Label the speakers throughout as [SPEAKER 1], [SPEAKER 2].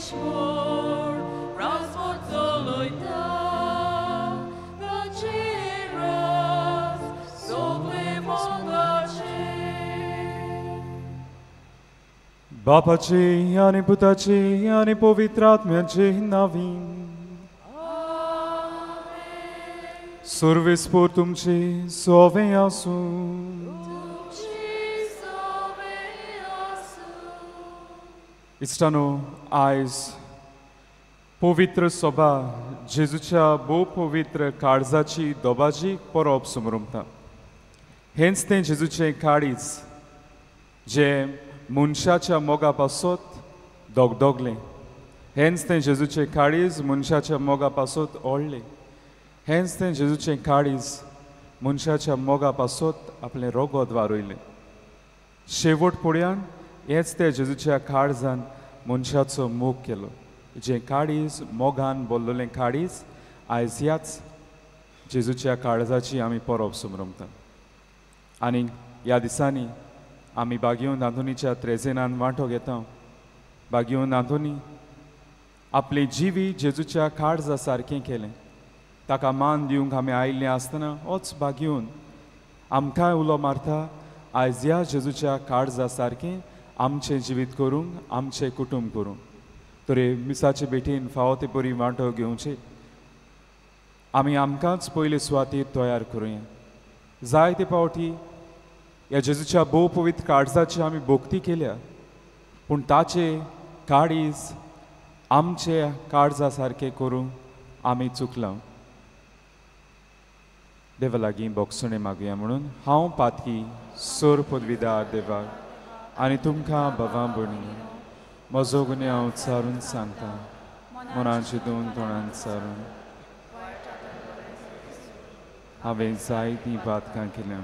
[SPEAKER 1] Ishmor, Rasmotoloita, Gachiras, Sogle Mongache.
[SPEAKER 2] Bapaci, ani putaci, ani povitratmiaci navin. Surve sportumci, sovea sunt. Istano आयज पवित्र सभा जेजूच्या भोव पवित्र काळजाची दोबाजी परब समरुमता. हेंच तें जेजूचें काळीज जे मनशाच्या मोगा पासत दोगदोगलें. हेंच तें जेजूचें काळीज मनशाच्या मोगा पासत ओडलें. हेंच तें जेजूचें काळीज मनशाच्या मोगा पासत आपलें रोगोत वारोयलें. शेवट पुड्यान हेंच त्या जेजूच्या काळजान मनशाचो मोग केलो. जें काळीज मोगान बोल्लोलें काळीज आयज ह्याच जेजूच्या काळजाची आमी परब समरमता. आनी ह्या दिसांनी आमी बागयोन आंतोनीच्या त्रेजेनान वांटो घेता. बागयोन आंतोनी आपले जिवी जेजूच्या काळजा सारकें केलें. ताका मान दिवंक आमी आयिल्ले आसतना होच बागयोन आमकांय उलो मारता आयज ह्या जेजूच्या काळजा सारकें आमचें जिवीत करूंक, आमचें कुटुंब करूंक. तरी मिसाचे बेटीन फावो ते बरी वांटो घेवचे. आमी आमकांच पयले सुवातेर तयार करुया. जायते फावटी ह्या जेजूच्या भोव पवित्र काळजाची आमी भोक्ती केल्या, पूण ताचे काळीज आमचे काळजा सारकें करूंक आमी चुकलां. देवा लागीं बोगसणे मागुया म्हणून हांव पातकी सोर पदवीदार देवाक आनी तुमकां भवा भणी म्हजो गुन्यांव हांव चारून सांगता. मनाचे दोन तोंडान चारून हांवें जायतीं बातकां केल्या.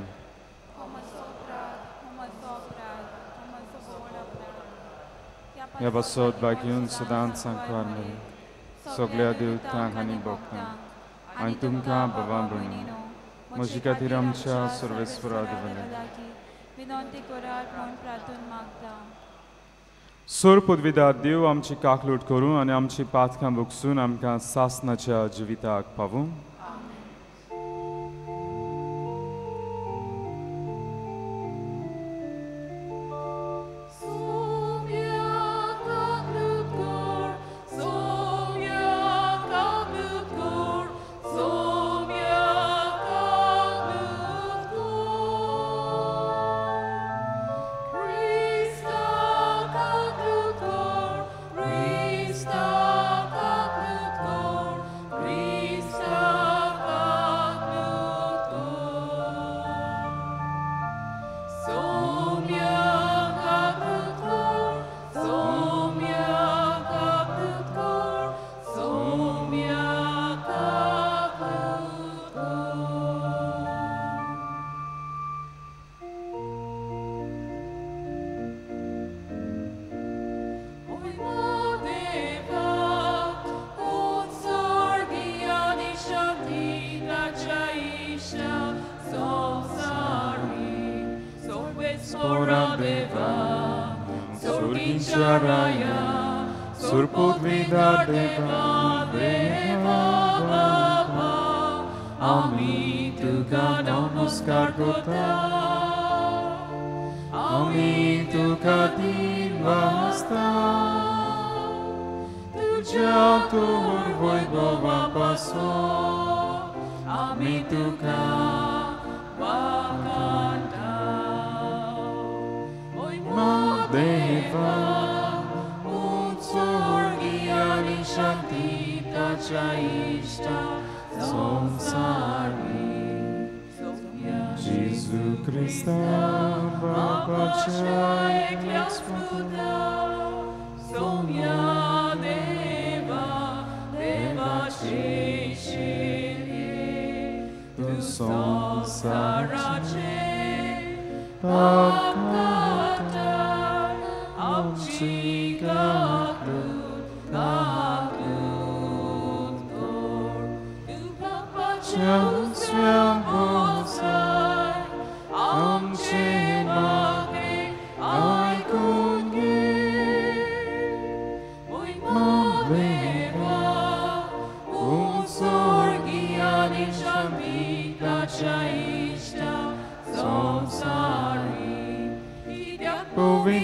[SPEAKER 2] ह्या बसत बागेवन सदांच सांगवार मेळ्ळें. सगळ्या देवतांक आनी भक्तांक आनी तुमकां भवा भणी म्हजे खातीर आमच्या सर्वेस्परा देवाला
[SPEAKER 3] विनंती करात म्हणून प्रार्थना मागता.
[SPEAKER 2] सोर पदवीदार देव आमची काकलूट करूं आनी आमची पातकां भोगसून आमकां सासनाच्या जिविताक पावूं.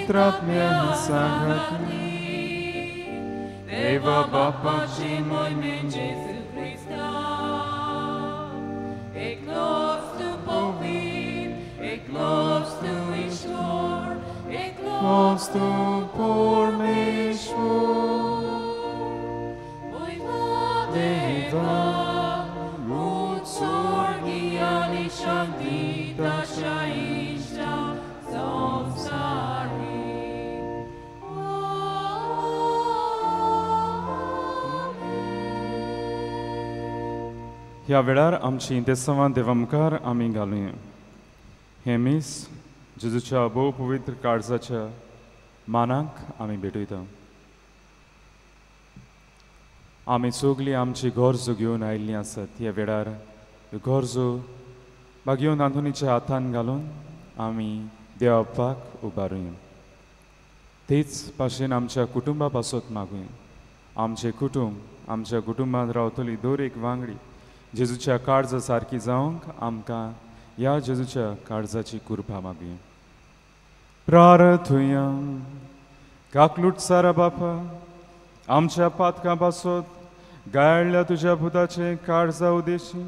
[SPEAKER 2] पवित्रात्म्या सांगती
[SPEAKER 1] देवा बापाची मोहिमेन जेजू ख्रिस्ता एकलोच तू पवित्र एकलोच तू ईश्वर एकलोच
[SPEAKER 2] तू परमेश्वर
[SPEAKER 1] देवा उत्सर्गी आणि शांती ताच्या इष्टा संसारी
[SPEAKER 2] ह्या वेळार आमची इंतेसांवां देवा मुखार आमी घालुया. हे मीस जेजूच्या भोव पवित्र काळजाच्या मानाक आमी भेटयता. आमी सगळीं आमची गरजो घेवन आयिल्लीं आसात. ह्या वेळार ह्यो गरजो बागयो नांदुनीच्या हातान घालून आमी देवापाक उबारुया. तेच भाशेन आमच्या कुटुंबा पासत मागुया. आमचे कुटुंब आमच्या कुटुंबांत रावतली दर एक वांगडी जेजूच्या काळजा सारकी जावंक आमकां ह्या जेजूच्या काळजाची कृपा मागुया. प्रार्थुया. काकलूट सारा बापा, आमच्या पातकां पासत गायल्ल्या तुज्या भुताचे काळजा उदेशी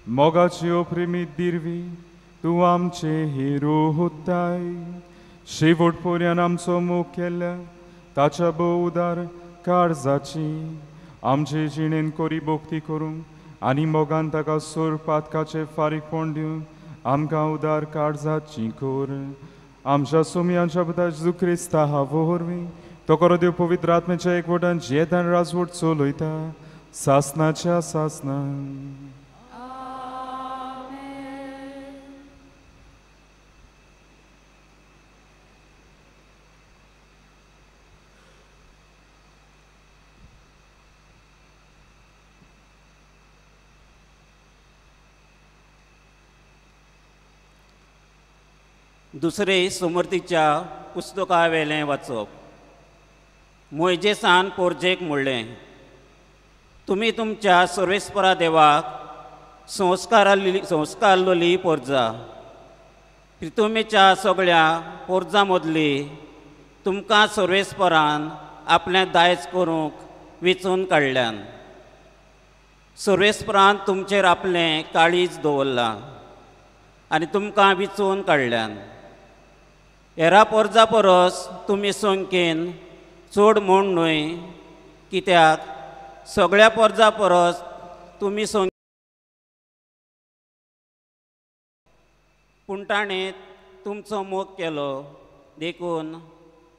[SPEAKER 2] मोगाची ओप्रेमी दिरवी तूं आमचे हिरो होताय. शेवट पर्यान आमचो मोग केल्ल्या ताच्या भोव उदार काळजाची आमचे जिणेन कोरी भोक्ती करूंक आनी मोगान ताका सोर पातकाचे फारीकपण दिवन आमकां उदार काळजाची कोर. आमच्या सोमयांच्या भुता जेजू क्रिस्ता हांव वरवीं तो करो देव पवित्र आत्म्याच्या एकवटान जेत आनी राजवट चलयता सासनाच्या सासनान.
[SPEAKER 4] दुसरे समर्थीच्या पुस्तका वेलें वाचप. मोइजेसान पोरजेक म्हणलें, तुमी तुमच्या सर्वेस्परा देवाक संस्कारलोली पोरजा. प्रितुमेच्या सगळ्या पोरजां मदली तुमकां सर्वेस्परान आपलें दायज करूंक वेंचून काडल्यान. सर्वेस्परान तुमचेर आपलें काळीज दवरलां आनी तुमकां वेंचून काडल्यान. हेरा पोरजा परस तुमी संख्येन चड म्हूण न्हय, कित्याक सगळ्या पोरजा परस तुमी पूण ताणें तुमचो मोग केलो देखून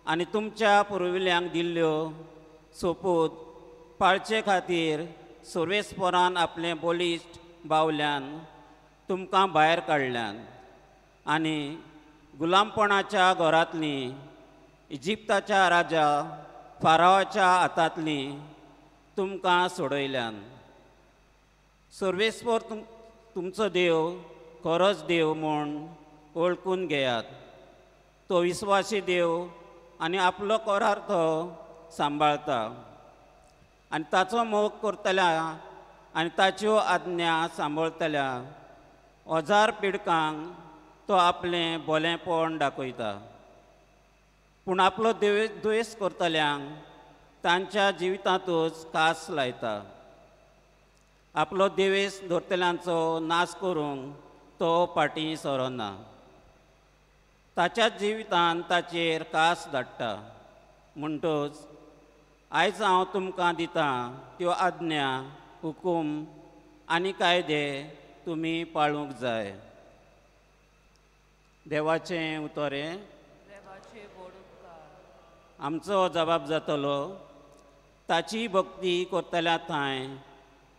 [SPEAKER 4] आनी तुमच्या पुर्विल्यांक दिल्ल्यो सोपूत पाळचे खातीर सर्वेस्परान आपलें बलिश्ट बावल्यान तुमकां भायर काडल्यान आनी गुलामपणाच्या घरांतलीं इजिप्ताच्या राजा फारावाच्या हातांतलीं तुमकां सोडयल्यान. सर्वेस्पर तुमचो देव खरोच देव म्हूण वळखून घेयात. तो विस्वासी देव आनी आपलो करार तो सांबाळता आनी ताचो मोग करतल्या आनी ताच्यो आज्ञा सांबाळतल्या ओजार पिडकांक तो आपलें बोलेंपण दाखयता. पूण आपलो द्वेस करतल्यांक तांच्या जिवितांतूच कास लायता. आपलो देवेस धरतल्यांचो नाश करूंक तो फाटीं सरना. ताच्याच जिवितांत ताचेर कास धाडटा. म्हणटच आयज हांव तुमकां दितां त्यो आज्ञा हुकूम आनी कायदे तुमी पाळूंक जाय. देवाचें उतोरें. आमचो जबाब जातलो, ताची भक्ती करतल्या थंय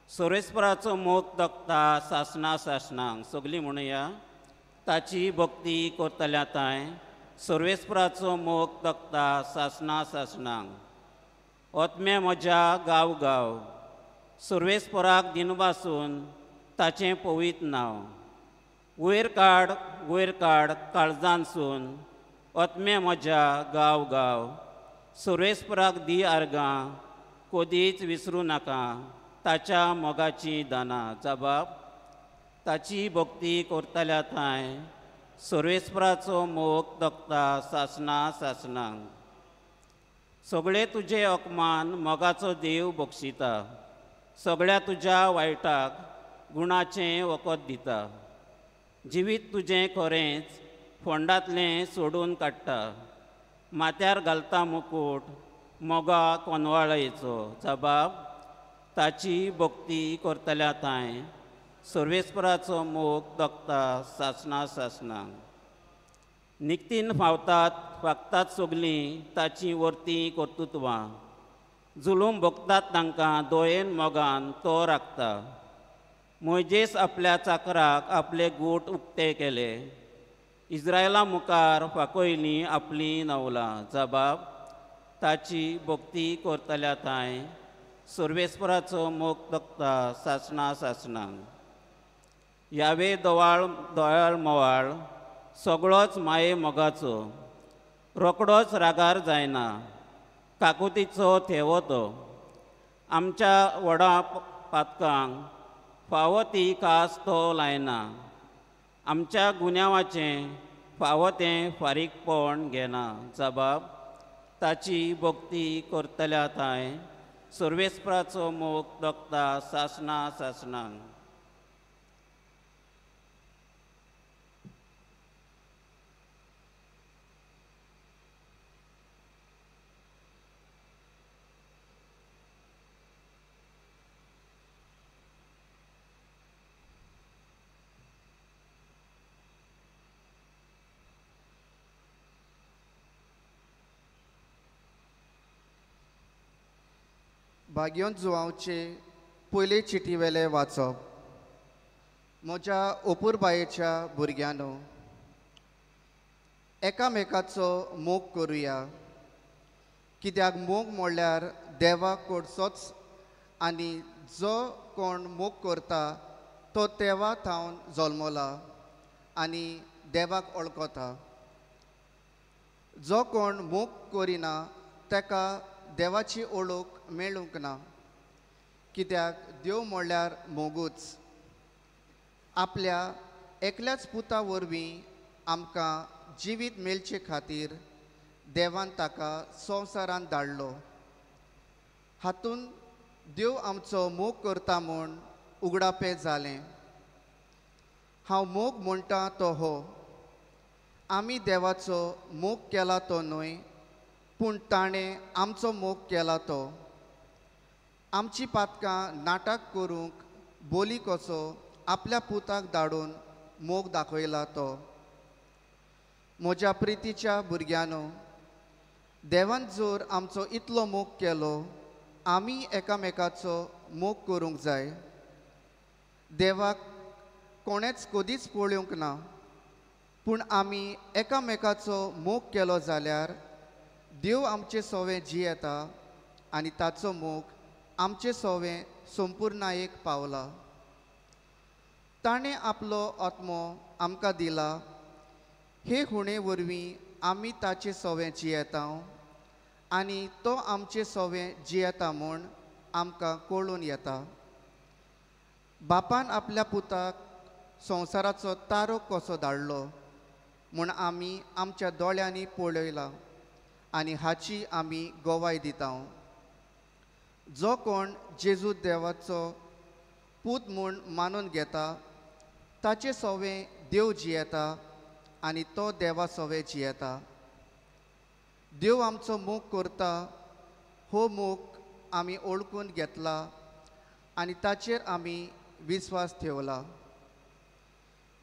[SPEAKER 4] सर्वेस्पराचो मोग तकता सासणांक. सगळीं म्हणुया, ताची भक्ती करतल्या थंय सर्वेस्पराचो मोग तकता सासणांक. ओतमे म्हज्या गांव गांव सर्वेस्पराक दिनपासून ताचें पवित्र नांव. वयर काड काळजानसून ओतमे म्हज्या गांव गांव सर्वेस्पराक दी आर्गां कधीच विसरूं नाका ताच्या मोगाची दानां. जबाब, ताची भक्ती करतल्या थंय सर्वेस्पराचो मोग तोखता सासना सासनांक. सगळे तुजे अकमान मोगाचो देव बक्षिता. सगळ्या तुज्या वायटाक गुणाचें वखद दिता. जिवीत तुजें खरेंच फोंडांतलें सोडून काडटा. माथ्यार घालता मुकूट मोगा कोनवाळेचो जबाब. ताची भक्ती करतल्या तांय सर्वेस्पराचो मोग तोखता सासना सासनांक. निखतीन फागतात सगलीं ताची वर्तीं कर्तुत्वां. जुलूम भोगतात तांकां दोयेन मोगान तो राखता. मोइजेस आपल्या चाकराक आपले गूट उक्ते केले. इस्रायला मुखार फाकोयलीं आपलीं नवलां जबाब. ताची भक्ती करतल्या तांय सर्वेस्पराचो मोग तोखता सासना सासनांक. यावे दोळाळ मोवाळ सगळोच माये मोगाचो. रोकडोच रागार जायना काकुतीचो थेवो तो. आमच्या व्हडा पातकांक फावो ती कास तो लायना. आमच्या गुन्यांवाचें फावो तें फारीकपण घेना जबाब. ताची भक्ती करतल्या तांय सर्वेस्पराचो मोग तोखता सासना सासनांक.
[SPEAKER 5] भाग्योन जुवांवचे पयले चिटी वेले वाचप. म्हज्या ओपूरबायेच्या भुरग्यांनो, एकामेकाचो मोग करुया. कित्याक मोग म्हणल्यार देवाक कडचोच आनी जो कोण मोग करता तो देवा थावन जल्मला आनी देवाक वळखता. जो कोण मोग करिना ताका देवाची ओळख मेळूंक ना. कित्याक देव म्हणल्यार मोगूच. आपल्या एकल्याच पुता वरवीं आमकां जिवीत मेळचे खातीर देवान ताका संवसारांत धाडलो. हातून देव आमचो मोग करता म्हूण उगडापें जालें. हांव मोग म्हणटा तो हो. आमी देवाचो मोग केला तो न्हय, पूण ताणें आमचो मोग केला तो. आमची पातकां नाटक करूंक बोली कसो आपल्या पुताक धाडून मोग दाखयला तो. म्हज्या प्रितीच्या भुरग्यांनो, देवान जर आमचो इतलो मोग केलो, आमी एकामेकाचो मोग करूंक जाय. देवाक कोणेच कधीच पळोवंक ना, पूण आमी एकामेकाचो मोग केलो जाल्यार देव आमचे सोवें जियेता आनी ताचो मोग आमचे सोवें संपूर्णायेक पावला. ताणें आपलो आत्मो आमकां दिला. हे हुणे वरवीं आमी ताचे सोवें जियेता आनी तो आमचे सोवें जियेता म्हूण आमकां कळून येता. बापान आपल्या पुताक संवसाराचो तारो कसो धाडलो म्हूण आमी आमच्या दोळ्यांनी पळयला आनी हाची आमी गोवाय दिता. जो कोण जेजू देवाचो पूत म्हूण मानून घेता ताचे सोवें देव जियेता आनी तो देवा सोवें जियेता. देव आमचो मोग करता हो मोग आमी ओळखून घेतला आनी ताचेर आमी विस्वास ठेवला.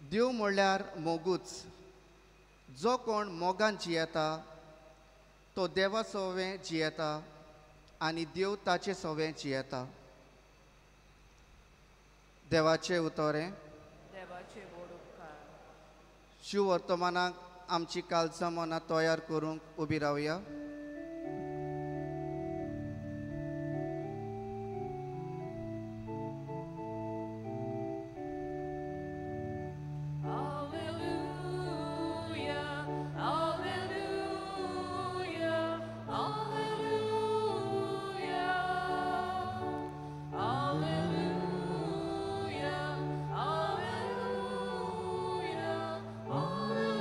[SPEAKER 5] देव म्हणल्यार मोगूच. जो कोण मोगान जियेता तो देवा सोवें जियेता आनी देव ताचे सोवें जियेता. देवाचें उतोरें.
[SPEAKER 1] देवाचे व्हड उपकार.
[SPEAKER 5] शिव वर्तमानाक आमची कालचां मनां तयार करूंक उबी रावया.
[SPEAKER 1] Alleluia, alleluia, alleluia.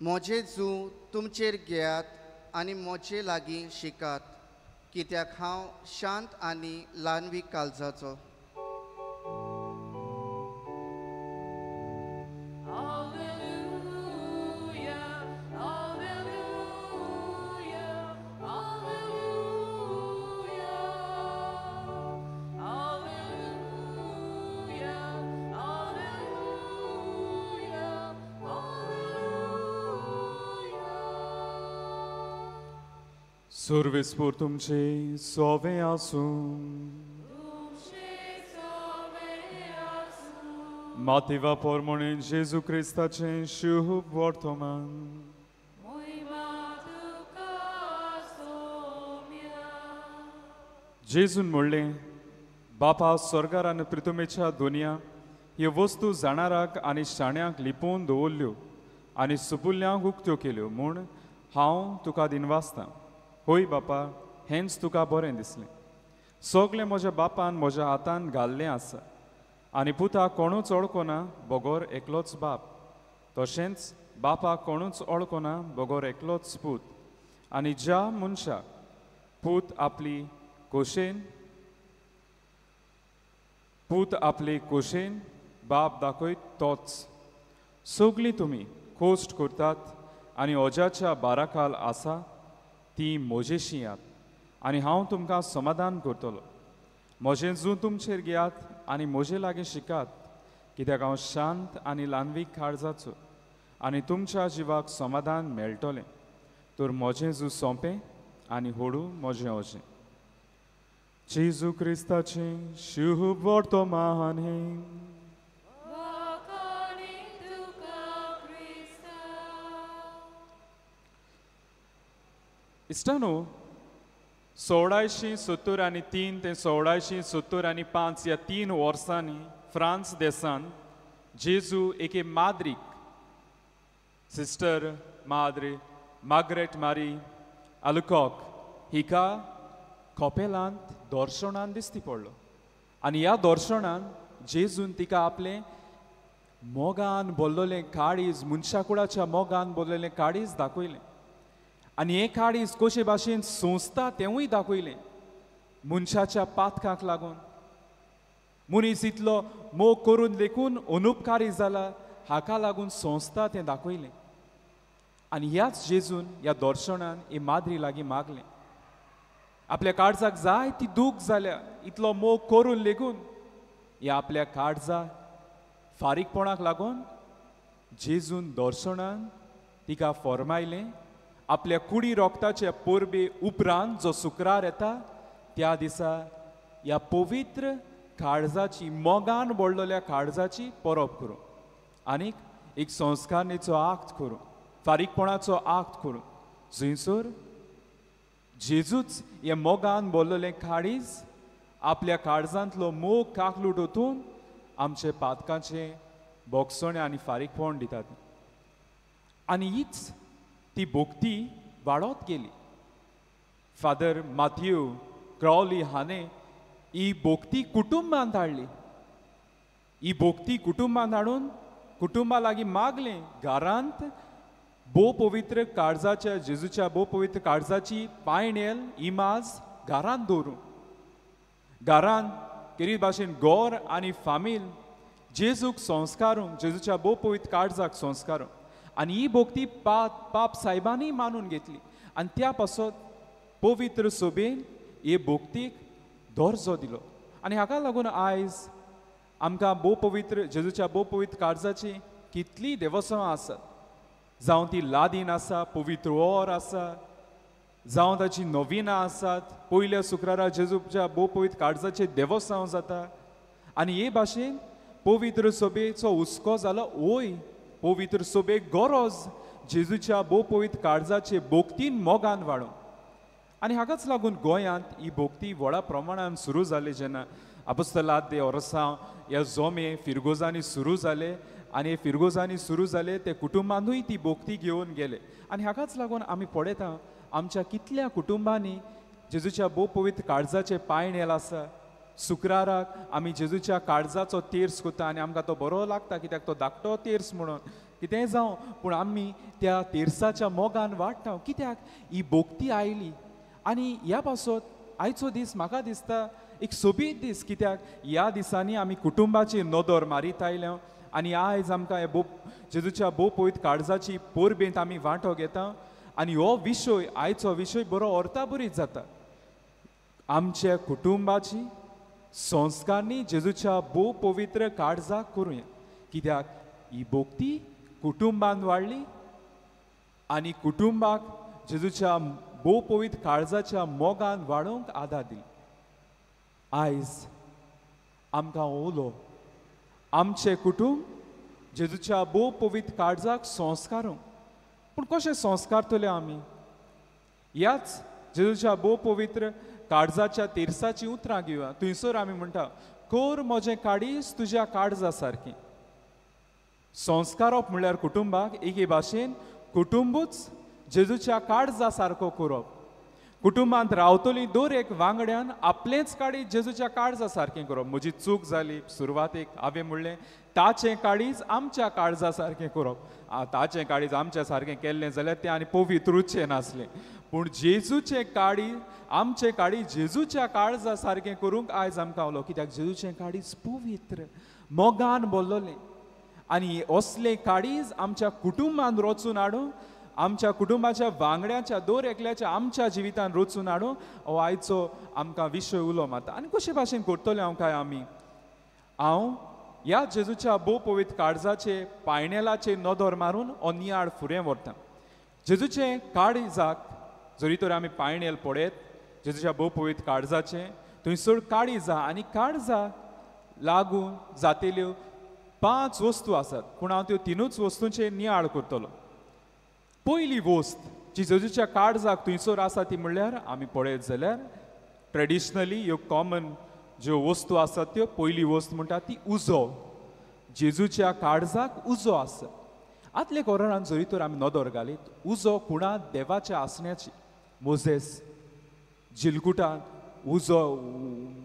[SPEAKER 5] म्हजे जू तुमचेर घेयात आनी म्हजे लागीं शिकात, कित्याक हांव शांत आनी ल्हानवी काळजाचो.
[SPEAKER 1] Alleluia, alleluia, alleluia. Alleluia, alleluia, alleluia.
[SPEAKER 2] सर्वेस्पोर तुमचे सोवे आसूं. Mateva pormonen Jezu Christace शुभ वर्तमान. जेजून म्हणलें, बापा स्वर्गार आनी पृथ्वीच्या दुनिया ह्यो वस्तू जाणाराक आनी शाण्यांक लिपोवन दवरल्यो आनी सुपुल्यांक उक्त्यो केल्यो म्हूण हांव तुका दिनवासतां. होय बापा, हेंच तुका बरें दिसलें. सगलें म्हज्या बापान म्हज्या हातान घाल्लें आसा आनी पुताक कोणूच ओळखोना बोगोर एकलोच बाप. तशेंच बापाक कोणूच ओळखोना बोगोर एकलोच पूत. आनी ज्या मनशाक पूत आपली खोशेन बाप दाखयत तोच. सगलीं तुमी कोश्ट करतात आनी ओज्याच्या बाराखाल आसा ती म्हजेशी यात आनी हांव तुमकां समाधान करतलो. म्हजें जू तुमचेर घेयात आनी म्हजे लागीं शिकात, कित्याक हांव शांत आनी ल्हानवीक काळजाचो आनी तुमच्या जिवाक समाधान मेळटलें. तर म्हजें जू सोंपें आनी हळू म्हजें ओजें. जेजू क्रिस्ताचें शुभ वर्तमान हें. इश्टानो, 1673 ते 1675 ह्या 3 वर्सांनी फ्रांस देशांत जेजू एके माद्रीक, सिस्टर माद्री मार्गरेट मारी आलुकॉक हिका कपेलांत दर्शनान दिसती पडलो. आनी ह्या दर्शनान जेजून तिका आपलें मोगान बोल्लोलें काळीज, मनशाकुळाच्या मोगान बोल्लोलें काळीज दाखयलें. आनी हें काळीज कशे भाशेन सोंसता तेंवूय दाखयलें. मनशाच्या पातकाक लागून मनीस इतलो मोग करून देखून अनुपकारी जाला हाका लागून सोंसता तें दाखयलें. आनी ह्याच जेजून ह्या दर्शनान हे माद्री लागीं मागलें. आपल्या काळजाक जाय ती दूख जाल्या, इतलो मोग करून लेगून ह्या आपल्या काळजा फारीकपणाक लागून जेजून दर्शनान तिका फरमायलें, आपल्या कुडी रोगताच्या पोरबे उपरांत जो शुक्रार येता त्या दिसा ह्या पवित्र काळजाची, मोगान बोडलेल्या काळजाची परब करूं आनीक एक संस्कारणेचो आक्त करूं, फारीकपणाचो आक्त करूं. जंयसर जेजूच हे मोगान बोल्लोलें काळीज आपल्या काळजांतलो मोग काकलूट ओतून आमचे पातकांचें बोगसणें आनी फारीकपण दितात. आनी हीच ती भोक्ती वाडत गेली. फादर माथ्यू क्रावली हाणें ही भोक्ती कुटुंबांत हाडली. ही भोक्ती कुटुंबांत हाडून कुटुंबा लागीं मागलें, घरांत भोव पवित्र काळजाच्या जेजूच्या भोव पवित्र काळजाची पायणेल इमाज घरांत दवरूं. घरांत केरी भाशेन गोर आनी फामील जेजूक संस्कारूंक, जेजूच्या भोव पवित्र काळजाक संस्कारूंक. आनी ही भोक्ती पाप सायबांनी मानून घेतली आनी त्या पासत पवित्र सोबेन हे भोक्तीक दर्जो दिलो. आनी हाका लागून आयज आमकां भोव पवित्र जेजूच्या भोव पवित्र काळजाची कितलीं देवस्थानां आसात. जावं ती लादीन आसा, पवित्र वोर आसा, जावं ताची नोविनां आसात. पयल्या शुक्रारा जेजूच्या भोव पवित्र काळजाचें देवस्थान जाता. आनी हे भाशेन पवित्र सोबेचो हुस्को जालो. ओय, पवित्र सोबेक गरज जेजूच्या भोव पवित्र काळजाचे भोक्तीन मोगान वाडोवंक. आनी हाकाच लागून गोंयांत ही भोक्ती व्हडा प्रमाणान सुरू जाली. जेन्ना आपोस्तलांत दे वर्सां ह्या जोमे फिरगोजांनी सुरू जाले आनी फिरगोजांनी सुरू जाले ते कुटुंबांतूय ती भोक्ती घेवन गेले. आनी हाकाच लागून आमी पळयता आमच्या कितल्या कुटुंबांनी जेजूच्या भोव पवित्र काळजाचे पायणेल आसा. शुक्राराक आमी जेजूच्या काळजाचो तेर्स करता आनी आमकां तो बरो लागता, कित्याक तो धाकटो तेर्स म्हणून कितेंय जावं पूण आमी त्या तेरसाच्या मोगान वाडटा कित्याक ही भोक्ती आयली आनी ह्या पासत आयचो दीस म्हाका दिसता एक सोबीत दीस कित्याक ह्या दिसांनी आमी कुटुंबाची नदर मारीत आयल्या आनी आयज आमकां हे जेजूच्या भोव पवित्र काळजाची पोरबेंत आमी वांटो घेता आनी हो विशय आयचो विशय बरो अर्थाभरीत जाता आमच्या कुटुंबाची संस्कारनी जेजूच्या भोव पवित्र काळजाक करूया कित्याक ही भोक्ती कुटुंबान वाडली आनी कुटुंबाक जेजूच्या भोव पवित्र काळजाच्या मोगान वाडोवंक आदार दिली आयज आमकां उलो आमचे कुटुंब जेजूच्या भोव पवित्र काळजाक संस्कारूंक पूण कशे संस्कारतले आमी ह्याच जेजूच्या भोव पवित्र काळजाच्या तेरसाची उतरां घेवया थंयसर आमी म्हणटा कोर म्हजें काळीज तुज्या काळजा सारकें संस्कारप म्हणल्यार कुटुंबाक एके भाशेन कुटुंबूच जेजूच्या काळजा सारको करप कुटुंबांत रावतली दर एक वांगड्यान आपलेंच काळीज जेजूच्या काळजा सारकें करप म्हजी चूक जाली सुरवातेक हांवें म्हणलें ताचें काळीज आमच्या काळजा सारकें करप ताचें काळीज आमच्या सारकें केल्लें जाल्यार तें आनी पवित्रूचें नासलें पूण जेजूचें काळीज आमचें काळीज जेजूच्या काळजा सारकें करूंक आयज आमकां आवलो कित्याक जेजूचें काळीज पवित्र मोगान बोल्लोलें आनी असलें काळीज आमच्या कुटुंबान रचून हाडूंक आमच्या कुटुंबाच्या वांगड्याच्या दर एकल्याच्या आमच्या जिवितान रचून हाडूंक हो आयचो आमकां विशय उलो मारता आनी कशे भाशेन करतले हांव काय आमी हांव ह्या जेजूच्या भोव पवित्र काळजाचे पायणेलाचे नदर मारून हो नियाळ फुडें व्हरता जेजूचे काळजाक जरी तर आमी पायणेल पळयत जेजूच्या भोव पवित्र काळजाचे थंयसर काळीज आहा आनी काळजाक लागून जातेल्यो 5 वस्तू आसात पूण हांव त्यो 3 वस्तूंचे नियाळ करतलो पयली वस्त जी जेजूच्या काळजाक थंयसर आसा ती म्हणल्यार आमी पळयत जाल्यार ट्रेडिशनली ह्यो कॉमन ज्यो वस्तू आसात त्यो पयली वस्त म्हणटा ती उजो जेजूच्या काळजाक उजो आसा आतले कोरांत जरी तर आमी नदर घालीत उजो कुणा देवाच्या आसण्याची मोजेस जिलकुटान उजो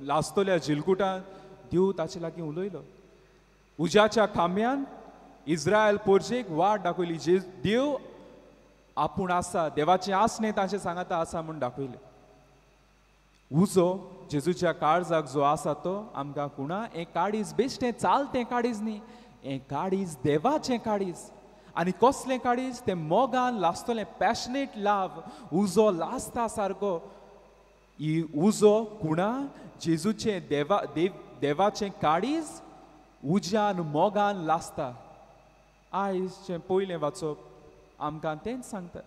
[SPEAKER 2] लासतल्या जिलकुटान देव ताचे लागीं उलयलो उज्याच्या खांब्यान इस्रायल पोरजेक वाट दाखयली जे देव आपूण आसा देवाचें आसणें ताचें सांगाता आसा म्हूण दाखयलें उजो जेजूच्या काळजाक जो आसा तो आमकां कुणा हें काळीज बेश्टें चालतें काळीज न्ही हें काळीज देवाचें काळीज आनी कसलें काळीज तें मोगान लासतलें पॅशनेट लाव उजो लासता सारको ही उजो कुणा जेजूचें देवाचें काळीज उज्यान मोगान लासता आयजचें पयलें वाचप आमकां तेंच सांगता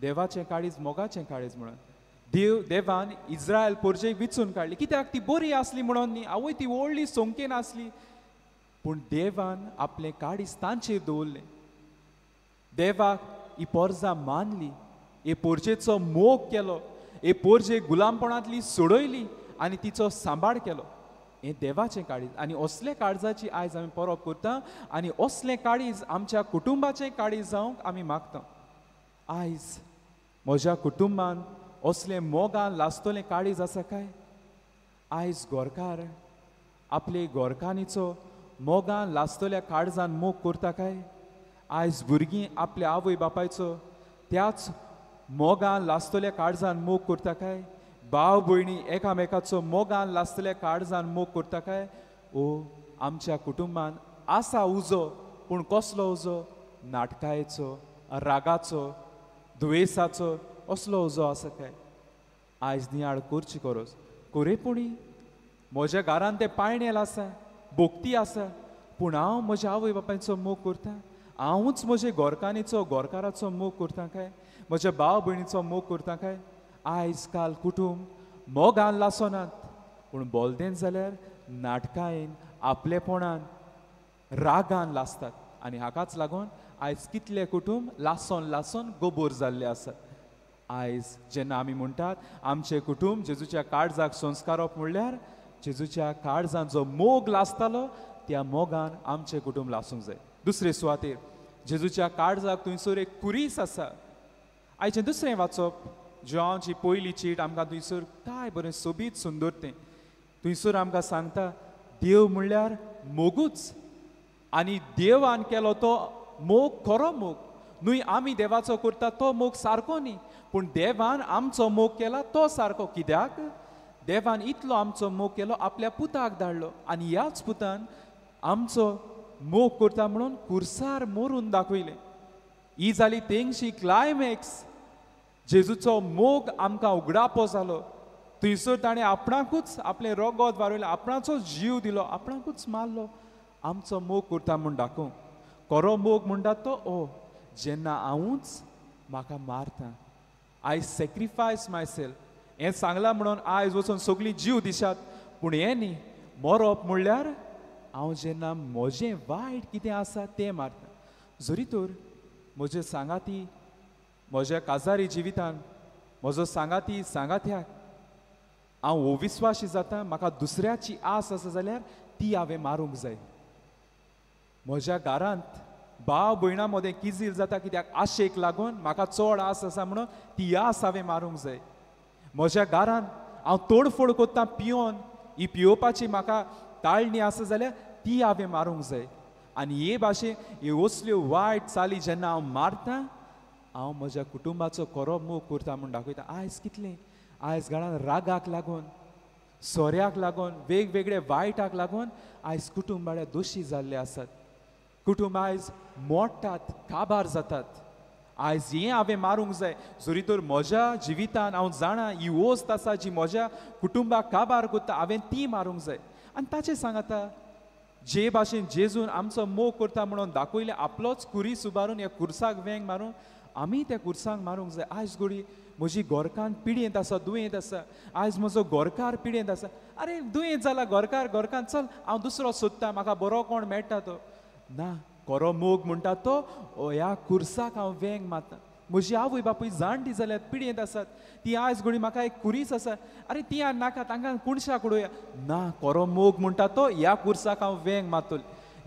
[SPEAKER 2] देवाचें काळीज मोगाचें काळीज म्हणून देवान इस्रायल पोरजेक विचून काडली कित्याक ती बरी आसली म्हणून न्ही आवय ती व्हडली सोंकेन आसली पूण देवान आपलें काळीज तांचेर दवरलें देवाक ही पोरजां मानली हे पोरजेचो मोग केलो हे पोरजे गुलामपणांतली सोडयली आनी तिचो सांबाळ केलो हें देवाचें काळीज आनी असले काळजाची आयज आमी परब करता आनी असलें काळीज आमच्या कुटुंबाचें काळीज जावंक आमी मागता आयज म्हज्या कुटुंबान असलें मोगान लासतलें काळीज आसा काय आयज गोरकार आपले गोरकानीचो मोगान लासतल्या काळजान मोग करता काय आयज भुरगीं आपल्या आवय बापायचो त्याच मोगान लासतल्या काळजान मोग करता काय भाव भयणी एकामेकाचो मोगान लासतल्या काळजान मोग करता काय ओ आमच्या कुटुंबान आसा उजो पूण कसलो उजो नाटकायेचो रागाचो दुयेसाचो असलो उजो आसा काय आयज नियाळ करची करोस कोरेपुणी म्हज्या घरान तें पायणेल आसा भोक्ती आसा पूण हांव म्हज्या आवय बापायचो मोग करता हांवूच म्हजे गोरकानीचो गोरकाराचो मोग करता काय म्हज्या भाव भयणीचो मोग करता काय आयज काल कुटुंब मोगान लासोनात पूण बोलदेन जाल्यार नाटकायेन आपलेपणान रागान लासतात आनी हाकाच लागून आयज कितले कुटुंब लासोन लासोन गोबोर जाल्ले आसात आयज जेन्ना आमी म्हणटात आमचे कुटुंब जेजूच्या काळजाक संस्कारप म्हणल्यार जेजूच्या काळजान जो मोग लासतालो त्या मोगान आमचे कुटुंब लासूंक जाय दुसरे सुवातेर जेजूच्या काळजाक थंयसर एक कुरीस आसा आयचें दुसरें वाचप जॉनची पयली चीट आमकां थंयसर काय बरें सोबीत सुंदर तें थंयसर आमकां सांगता देव म्हणल्यार मोगूच आनी देवान केलो तो मोग खरो मोग न्हय आमी देवाचो करता तो मोग सारको न्ही पूण देवान आमचो मोग केला तो सारको कित्याक देवान इतलो आमचो मोग केलो आपल्या पुताक धाडलो आनी ह्याच पुतान आमचो मोग करता म्हणून कुर्सार मरून दाखयलें ही जाली तेंगशी क्लायमॅक्स जेजूचो मोग आमकां उगडापो जालो थंयसर ताणें आपणाकूच आपलें रगत वारयलें आपणाचो जीव दिलो आपणाकूच मारलो आमचो मोग करता म्हूण दाखोव खरो मोग म्हणटा तो ओ जेन्ना हांवूच म्हाका मारता आय सॅक्रिफायस माय सेल्फ हें सांगलां म्हणून आयज वचून सगळीं जीव दिशात पूण हें न्ही मरप म्हणल्यार हांव जेन्ना म्हजें वायट कितें आसा तें मारता जरी तर म्हजे सांगाती म्हज्या काजारी जिवितान म्हजो सांगाती सांगात्याक हांव अविस्वाशी जाता म्हाका दुसऱ्याची आस आसा जाल्यार ती हांवें मारूंक जाय म्हज्या घरांत भाव भयणां मदें किजील जाता कित्याक आशेक लागून म्हाका चड आस आसा म्हणून ती आस हांवें मारूंक जाय म्हज्या घरांत हांव तोडफोड कोत्ता पियोन ही पियोवपाची म्हाका ताळणी आसा जाल्यार ती हांवें मारूंक जाय आनी हे भाशेन ह्यो असल्यो वायट चाली जेन्ना हांव मारता हांव म्हज्या कुटुंबाचो खरो मोग करता म्हूण दाखयता आयज कितलें आयज घरान रागाक लागून सोऱ्याक लागून वेगवेगळे वायटाक लागून आयज कुटुंबाळे दोशी जाल्ले आसात कुटुंब आयज मोडटात काबार जातात आयज हें हांवें मारूंक जाय जरी तर म्हज्या जिवितान हांव जाणा ही वस्त आसा जी म्हज्या कुटुंबाक काबार करता हांवें ती मारूंक जाय आनी ताचें सांगता जे भाशेन जेजून आमचो मोग करता म्हणून दाखयलें आपलोच कुरी सुबारून ह्या कुर्साक वेंग मारून आमी त्या कुर्सांक मारूंक जाय आयज घोडी म्हजी गोरकान पिडयेंत आसा दुयेंत आसा आयज म्हजो गोरकार पिडयेंत आसा अरे दुयेंत जाला गोरकान चल हांव दुसरो सोदतां म्हाका बरो कोण मेळटा तो ना खरो मोग म्हणटा तो ह्या कुर्साक हांव वेंग मारता म्हजी आवय बापूय जाणटी जाल्यार पिडयेंत आसात ती आयज घोडी म्हाका एक कुरीच आसा अरे ती नाका तांकां कुणशाक उडोवया ना खरो मोग म्हणटा तो ह्या कुर्साक हांव वेंग मारतलो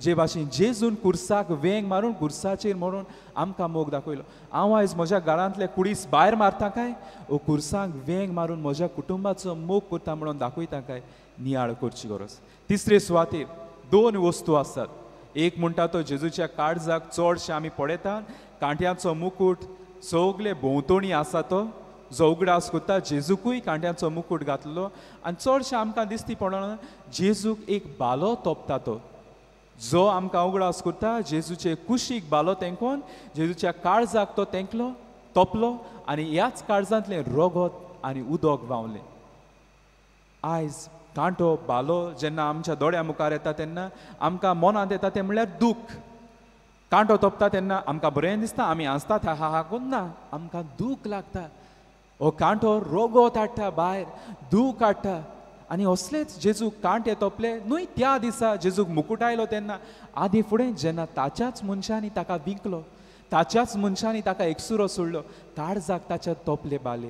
[SPEAKER 2] जे भाशेन जेजून कुर्साक वेंग मारून कुर्साचेर म्हणून आमकां मोग दाखयलो हांव आयज म्हज्या घरांतले कुडीस भायर मारता काय ओ कुर्सांक वेंग मारून म्हज्या कुटुंबाचो मोग करता म्हणून दाखयता काय नियाळ करची गरज तिसरे सुवातेर दोन वस्तू आसात एक म्हणटा तो जेजूच्या काळजाक चडशे आमी पळयतात कांट्याचो मुकूट सगळे भोंवतणी आसा तो जो उगडास करता जेजूकूय कांट्याचो मुकूट घातलो आनी चडशे आमकां दिसती पडना जेजूक एक बालो तोपता तो जो आमकां उगडास करता जेजूचे कुशीक बालो तेंकोन जेजूच्या काळजाक तो तेंकलो तोपलो आनी ह्याच काळजांतलें रगत आनी उदक व्हांवलें आयज कांटो बालो जेन्ना आमच्या दोळ्या मुखार येता तेन्ना आमकां मनांत येता तें म्हणल्यार दूख कांटो तोपता तेन्ना आमकां बरें दिसता आमी हांसतात हा हा कोण ना आमकां दूख लागता हो कांटो रगत हाडटा भायर दूख हाडटा आनी असलेच जेजूक कांटे तोपले न्हय त्या दिसा जेजूक मुकुट आयलो तेन्ना आदी फुडें जेन्ना ताच्याच मनशांनी ताका विकलो ताच्याच मनशांनी ताका एकसुरो सोडलो काळजाक ताच्या तोपले बाले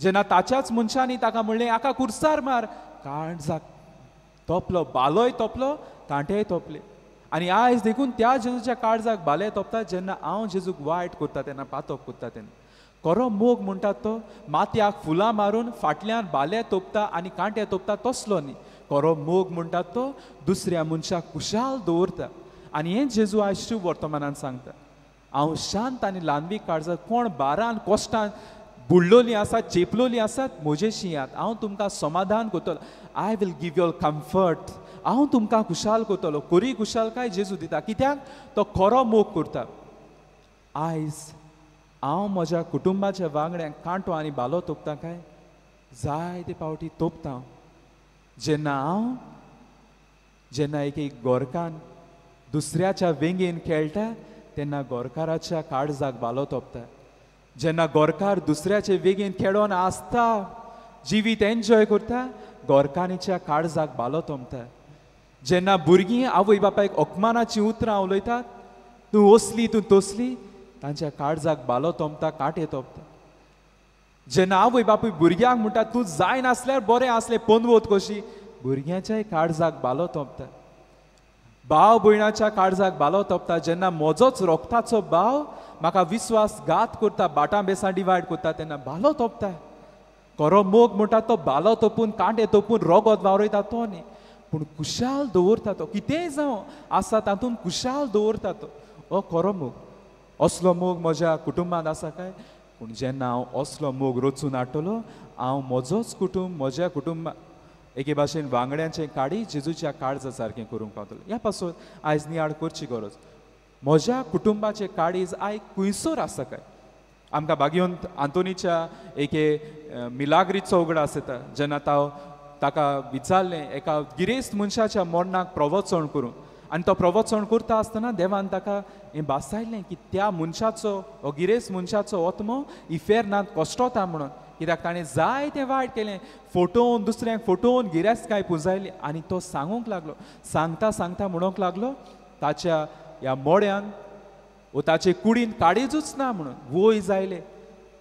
[SPEAKER 2] जेन्ना ताच्याच मनशांनी ताका म्हणलें हाका कुर्सार मार काळजाक तोपलो बालोय तोपलो कांटेय तोपले आनी आयज देखून त्या जेजूच्या काळजाक बाले तोपता जेन्ना हांव जेजूक वायट करता तेन्ना पातोप करता तेन्ना खरो मोग म्हणटा तो मातयाक फुलां मारून फाटल्यान बाले तोपता आनी कांटे तोपता तसलो न्ही खरो मोग म्हणटा तो दुसऱ्या मनशाक खुशाल दवरता आनी हें जेजू आयज शुभ वर्तमानान सांगता हांव शांत आनी ल्हानवीक काळजाक कोण बारान कोश्टान बुडलोलीं आसात चेपलोलीं आसात म्हजेशी यात हांव तुमकां समाधान करतलो I will give you comfort हांव तुमकां खुशाल करतलो खरी खुशालकाय जेजू दिता कित्याक तो खरो मोग करता आयज हांव म्हज्या कुटुंबाच्या वांगड्यांक कांटो आनी बालो तोपता काय जायते पावटी तोपता जेन्ना एक गोरकान दुसऱ्याच्या वेंगेन खेळटा तेन्ना गोरकाराच्या काळजाक बालो तोपता जेन्ना गोरकार दुसऱ्याचे वेगेन खेळोन आसता जिवीत एन्जॉय करता गोरकानीच्या काळजाक बालो तोमता जेन्ना भुरगीं आवय बापायक अपमानाची उतरां उलयतात तूं असली तूं तसली तांच्या काळजाक बालो तोमता कांटे तोपता जेन्ना आवय बापूय भुरग्यांक म्हणटा तूं जाय नासल्यार बरें आसलें पोनवत कशी भुरग्याच्याय काळजाक बालो तोपता भाव भयणाच्या काळजाक बालो तोपता जेन्ना म्हजोच रोगताचो भाव म्हाका विश्वासघात करता बाटां बेसां डिवायड करता तेन्ना बालो तोपता खरो मोग म्हणटा तो बालो तोपून कांटे तोपून रगत वावरयता तो न्ही पूण खुशाल दवरता तो कितेंय जावं आसा तातूंत खुशाल दवरता तो हो खरो मोग असलो मोग म्हज्या कुटुंबांत आसा काय पूण जेन्ना हांव असलो मोग रचून हाडटलो हांव म्हजोच कुटुंब म्हज्या कुटुंबा एके भाशेन वांगड्यांचें काडी जेजूच्या काळजा सारकें करूंक पावतलो ह्या पासून आयज नियाळ करची गरज म्हज्या कुटुंबाचें काळीज आयज खुंयसर आसा काय आमकां बागयोंत आंतोनीच्या एके मिलाग्रीचो उगडा आसता जेन्ना ताका विचारलें एका गिरेस्त मनशाच्या मरणाक प्रवचन करूं आनी तो प्रवचन करता आसतना देवान ताका हें भासायलें की त्या मनशाचो हो गिरेस्त मनशाचो आत्मो इफेरनांत कश्टता म्हणून कित्याक ताणें जाय तें वायट केलें फोटोवन दुसऱ्यांक फोटोवन गिरेस्तकाय पुंजयली आनी तो सांगूंक लागलो सांगता सांगता म्हणूंक लागलो ताच्या ह्या मोड्यान वो ताचे कुडीन काळीजूच ना म्हणून वोय जायले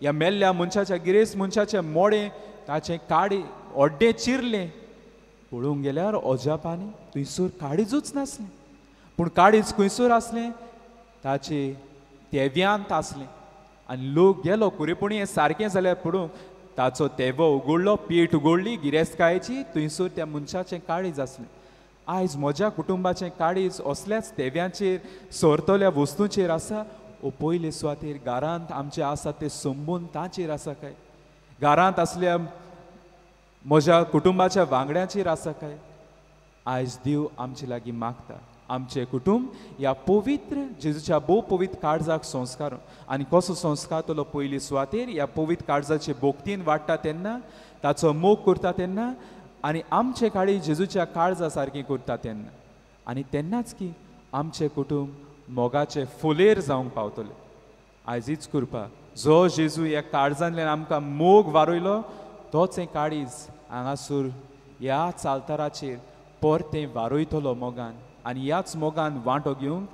[SPEAKER 2] ह्या मेल्ल्या मनशाच्या गिरेस्त मनशाचे मोडे ताचे काडी ओड्डे चिरले पळोवंक गेल्यार अजापांनी थंयसर काळीजूच नासलें पूण काळीज खंयसर आसलें ताचे तेव्यांत आसलें आनी लोक गेलो पुरेपणी हें सारकें जाल्यार पळोवंक ताचो तेवो उगडलो पीठ उगडली गिरेस्तकायेची थंयसर त्या मनशाचें काळीज आसलें आयज म्हज्या कुटुंबाचें काळीज असल्याच तेव्यांचेर सोरतल्या वस्तूंचेर आसा वो पयले सुवातेर घरांत आमचे आसा ते संबंद तांचेर आसा काय घरांत आसल्या म्हज्या कुटुंबाच्या वांगड्यांचेर आसा काय आयज देव आमचे लागीं मागता आमचे कुटुंब ह्या पवित्र जेजूच्या भोव पवित्र काळजाक संस्कार आनी कसो संस्कार तो पयली सुवातेर ह्या पवित्र काळजाचे भोगतीन वाडटा तेन्ना ताचो मोग करता तेन्ना आनी आमचे काळी जेजूच्या काळजा सारकें करता तेन्ना आनी तेन्नाच की आमचे कुटुंब मोगाचे फुलेर जावंक पावतले आयज हीच कृपा जो जेजू ह्या काळजांतल्यान आमकां मोग वारयलो तोच हें काळीज हांगासर ह्या चालताराचेर परतें वारयतलो मोगान आनी ह्याच मोगान वांटो घेवंक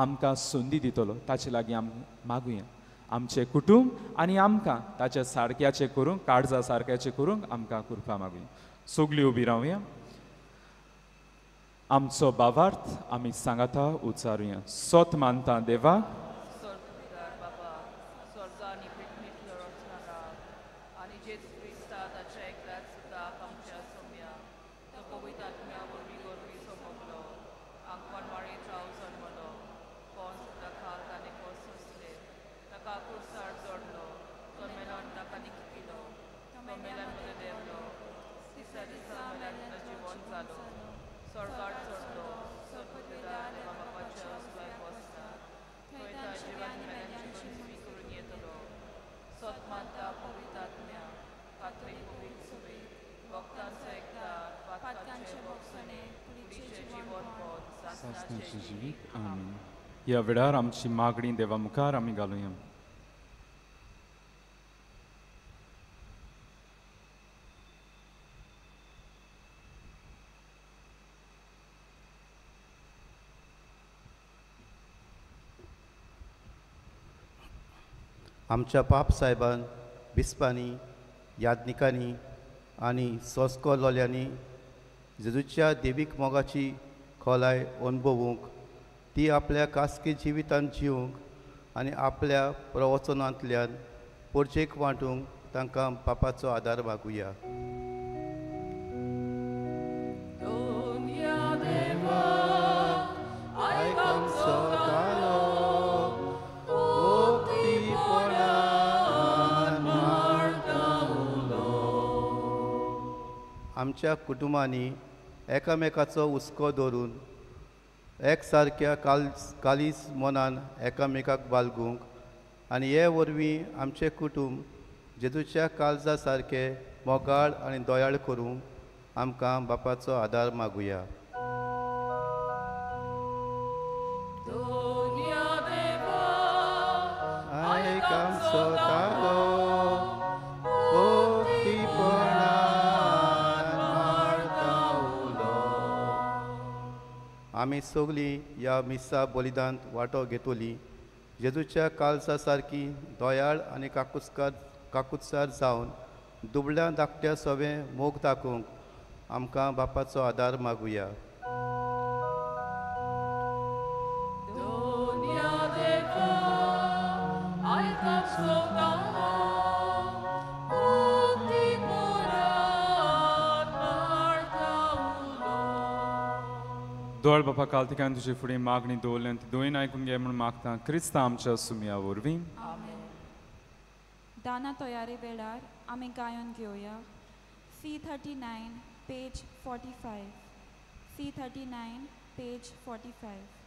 [SPEAKER 2] आमकां संदी दितलो ताचे लागीं आम मागुया आमचे कुटुंब आनी आमकां ताच्या सारक्याचें करूंक काळजा सारक्याचें करूंक आमकां कृपा मागुया सगळीं उबी रावया आमचो भावार्थ आमी सांगाता उच्चारुया सोत मानता देवा
[SPEAKER 1] Sorgfältiger Baba, Sorgani Pitmitler Rosnara, आणि जेच क्रिस्ता ताच्या एकल्याच सुद्धा आमच्या सोम्या तो पवित्र आत्म्या वरवीं वरवीं सोमगलो आंकवान माळी चाव जन्मलो कोण सुद्धा खाल ताणे कोस सोसले ताका कुर्सार जोडलो तो मेलन ताका निकिलो तो मेलन मध्ये देवलो तिसऱ्या दिसा मेलन जिवन जालो सरकार चडलो सर्वपिता देवा बापाच्या सुवाय बसता थंय ताजी जिवन मेल्यांची बंदी करून येतलो सत्मानता पवित्र आत्म्या कात्री पवित्र सुवी भक्तांचो एकदार पातकांचे भोगसणे कुडीचे जीवन पद सासणाचे जिवीत
[SPEAKER 2] आमीन ह्या वेळार आमची मागणी देवा मुखार आमी घालुया
[SPEAKER 6] आमच्या पाप साहेबान बिस्पांनी याज्ञिकांनी आनी सोस्को लोल्यांनी जेजूच्या देवीक मोगाची खोलाय अनुभवूंक ती आपल्या खासगी जिवितांत जिवंक आनी आपल्या प्रवचनांतल्यान परचेक वांटूंक तांकां पापाचो आदार मागुया आमच्या कुटुंबांनी एकामेकाचो हुस्को धरून एक सारक्या कालीस मनान एकामेकाक बालगूंक आनी हे वरवीं आमचें कुटुंब जेजूच्या काळजा सारके मोगाळ आनी दोयाळ करूंक आमकां बापाचो आदार मागुया आमी सगळीं ह्या मिसा बलिदांत वांटो घेतली जेजूच्या काळजा सारकी दोयाळ आनी काकुत्सार जावन दुबळ्या धाकट्या सवें मोग दाखोवंक आमकां बापाचो आदार मागुया
[SPEAKER 2] दोळ बापा कालतिकान तुजे फुडें मागणी दवरल्या ती दोयन आयकून घे म्हूण मागता क्रिस्त आमच्या सुमया वरवीं
[SPEAKER 3] दाना तयारी वेळार आमी गायन घेवया C39 पेज 45 C39 पेज 45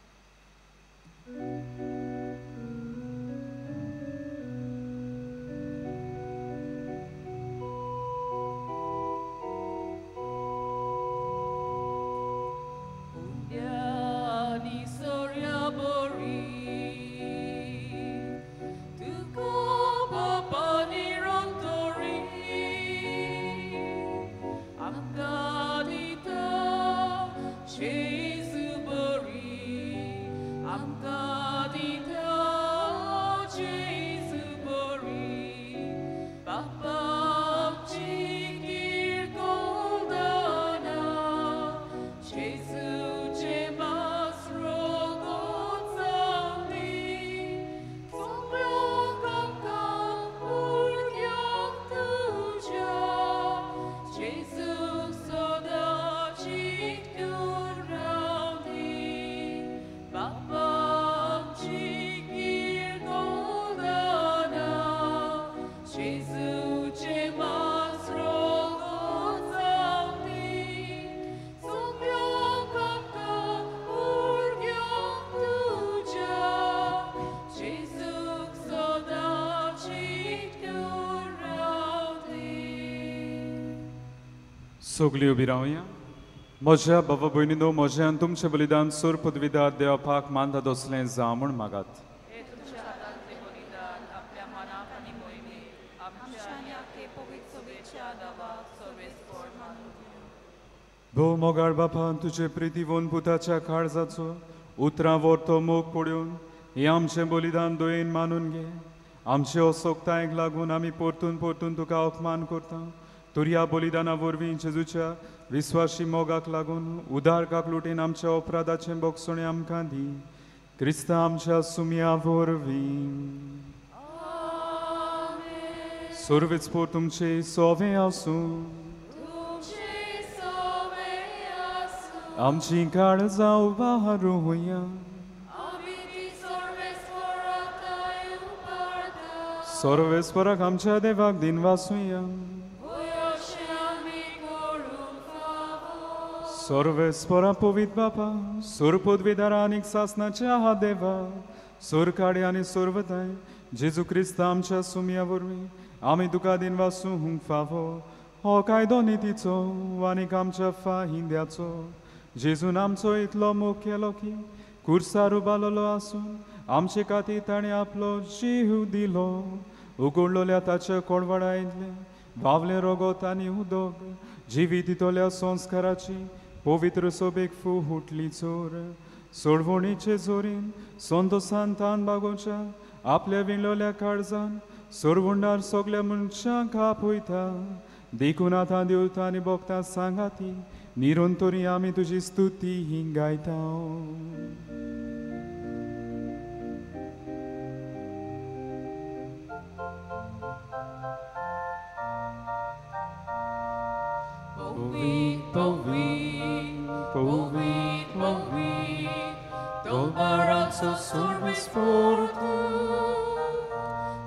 [SPEAKER 2] सगळीं उबी रावया म्हज्या बाबा भयणीनो म्हज्यान तुमचें बलिदान सोर पदवीदार देवापाक मानता दसलें जा म्हूण मागात
[SPEAKER 1] हे तुमच्या हातांतलें बलिदान आपल्या मनाक आनी मोहिमे आमच्या आनी आखे पवित्र सभेच्या दावाक सर्वेस्पर मानून घेवं.
[SPEAKER 2] भोव मोगाळ बापा तुजे प्रितीवोन पुताच्या काळजाचो उतरां वरतो मोग पडून हें आमचें बलिदान दोयेन मानून घे आमचे असोक्तायेक लागून आमी परतून परतून तुका अपमान करता तर ह्या बलिदाना वरवीं जेजूच्या विस्वासी मोगाक लागून उदारकाक लुटीन आमच्या अपराधाचें बोगसणें आमकां दी क्रिस्ता आमच्या सुमया वरवीं सर्वेस्पर तुमचे सोवे आसूं आमची काळजां उबारूया सर्वेस्पराक आमच्या देवाक दिन वासुया सर्वेस्परा पवित्र बापा सोर पदवीदारा आनीक सासनाचे आहा देवा सोर काडे आनी सर्वदाय जेजू क्रिस्त आमच्या सुमया वरवीं आमी तुका दिन वासूंक फावो हो कायदो नितीचो आनीक आमच्या फाहिंद्याचो जेजून आमचो इतलो मोग केलो की कुर्सार उबालोलो आसून आमचे खातीर ताणें आपलो जीव दिलो उगडलोल्या ताच्या कोडवडायतले बावले रोगोत आनी उदोग जिवी दितोल्या संस्काराची पवित्र सोबेक फुटली चोर सोडवणीचे जोरीन संतोसान तान बागोच्या आपल्या विणलोल्या काळजान सोरवंडार सगल्या मनशांक आपयता देखून आतां देवता आनी भोगता सांगाती निरंतरी आमी तुजी स्तुती ही गायता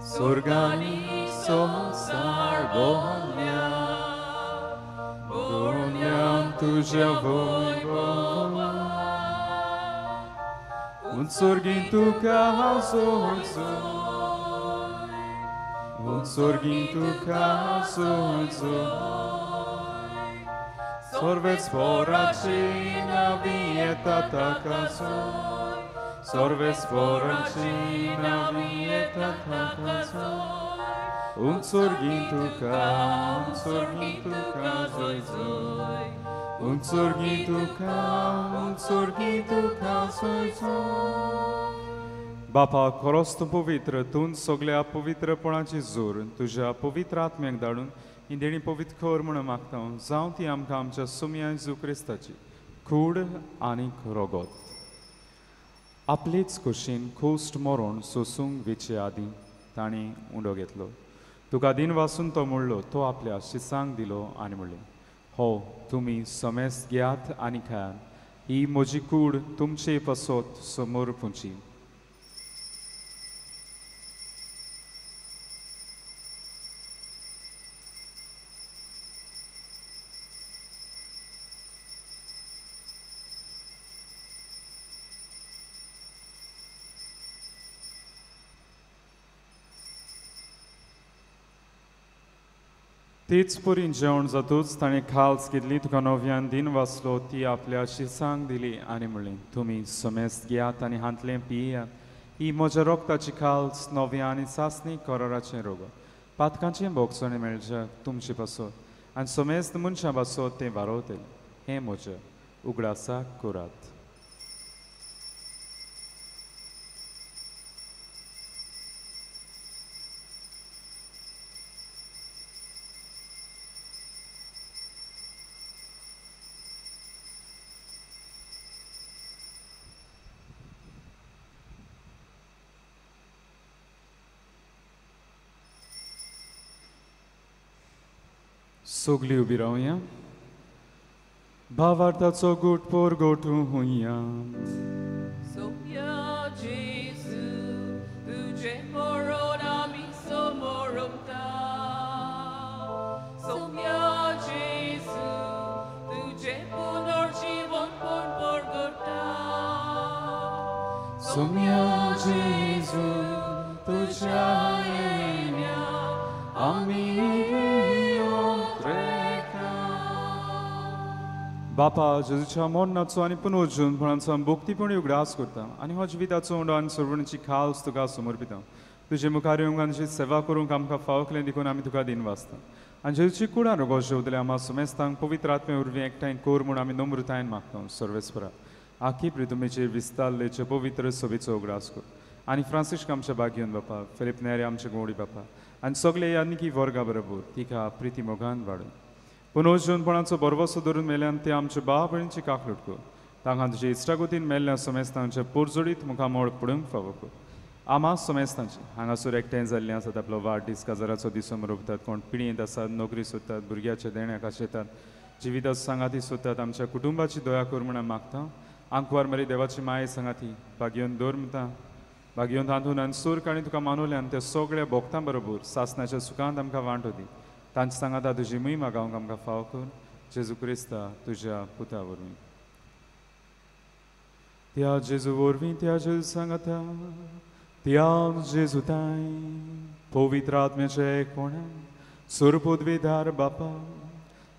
[SPEAKER 2] Sorgani sonzar bohnia Bohniam tuja voivoda Un sorgin tu caso Un sorgin tu caso Sorvets foracina vieta tacaso Sorves foracina vieta tacaso Un sorgin tu zoi zoi Un sorgin tu zoi zoi बापा खरोच तूं पवित्र तूं सगळ्या पवित्रपणाची जोर तुज्या पवित्र आत्म्याक धाडून ही देणी पवित्र कर म्हणून मागता जावं ती आमकां आमच्या सुमया जेजू क्रिस्ताची कूड आनी रोगोत आपलेच खोशेन खोस्ट मरोन सोसूंक वेचे आदीं ताणें उंडो घेतलो तुका दिन वासून तो म्हणलो तो आपल्या शिसांक दिलो आनी म्हणलें हो तुमी समेस्त घेयात आनी खायात ही म्हजी कूड तुमचे पसोत समोर पुंची. तेच परीन जेवण जातूच ताणें खाल्स घेतली. तुका नव्यान दिन वाचलो ती आपल्या शिरसांक दिली आनी म्हणलें, तुमी समेस्त घेयात आनी हांतलें पियेयात. ही म्हज्या रोगताची खाल्स नव्या आनी सासणी कोराराचें रोग. पातकांचें भोगसणें मेळच्या तुमचे पासत आनी समेस्त मनशां पासत तें वारोवतलें. हें म्हजें उगडासाक करात. सगळीं उबी रावया. भावार्थाचो घोटपोर गोठूया.
[SPEAKER 1] सोम्या जेजू तुझे मरण आमी समोर उरता. सोम्या जेजू तुझे पुनर्जीवन पण करता.
[SPEAKER 2] सोम्या जेजू तुझ्या येण्या आमी बापा जेजूच्या मरणाचो आनी पुनरुज्जीवनपणाचो भोक्तीपणी उगडास करता आनी हो जिविताचो उंडो आनी सर्वणाची खाल्स तुका समर्पिता. तुजे मुखार येवंक आनी सेवा करूंक आमकां फावकलें देखून आमी तुका दिन वाचता. आनी जेजूची कुडार रोगो जेवतले आमा समेस्तांक पवित्र आत्मे उर्वी एकठांय कोर म्हूण आमी नम्रतायेन मागता. सर्वेस्परा आखी प्रितुमेचेर विस्तारलेचे पवित्र सभेचो उगडास कर. आनी फ्रांसिस्क आमच्या बागेन बापा, फिलिप नेरे आमचे गोडी बापा आनी सगळे यानिकी वर्गा बरोबर तिका प्रिती मोगान वाडय. पुनरुज्जीवनपणाचो बरवसो धरून मेल्यान ते आमच्या भाव भयणीची काकलूट कर. तांकां तुजे इश्टागोतीन मेल्ल्या समेस्तांच्या पोरजोडीत मुखामोळ पडूंक फावो कर. आमा समेस्तांची हांगासर एकठांय जाल्लीं आसात. आपलो वाडदीस काजाराचो दिसो मनयतात. कोण पिणयेंत आसात, नोकरी सोदतात, भुरग्याच्या देण्याक आशेतात, जिविताचो सांगाती सोदतात. आमच्या कुटुंबाची दया कर म्हूण मागता. आंकवार मरी देवाची माये सांगाती भागयोन दवरता. भागयोन तांतून आनी सूर काणी तुका मानवल्यान त्या सगळ्या भोगतां बरोबर सासणाच्या सुखांत आमकां वांटो दी. तांचे सांगाता तुजी मूय मागावंक आमकां फाव कर. जेजू क्रिस्ता तुज्या पुता वरवीं. त्या जेजू वरवीं त्या जेजू सांगाता त्या जेजू ताय पवित्र आत्म्याचे कोणान सर्वोद्वेदार बापा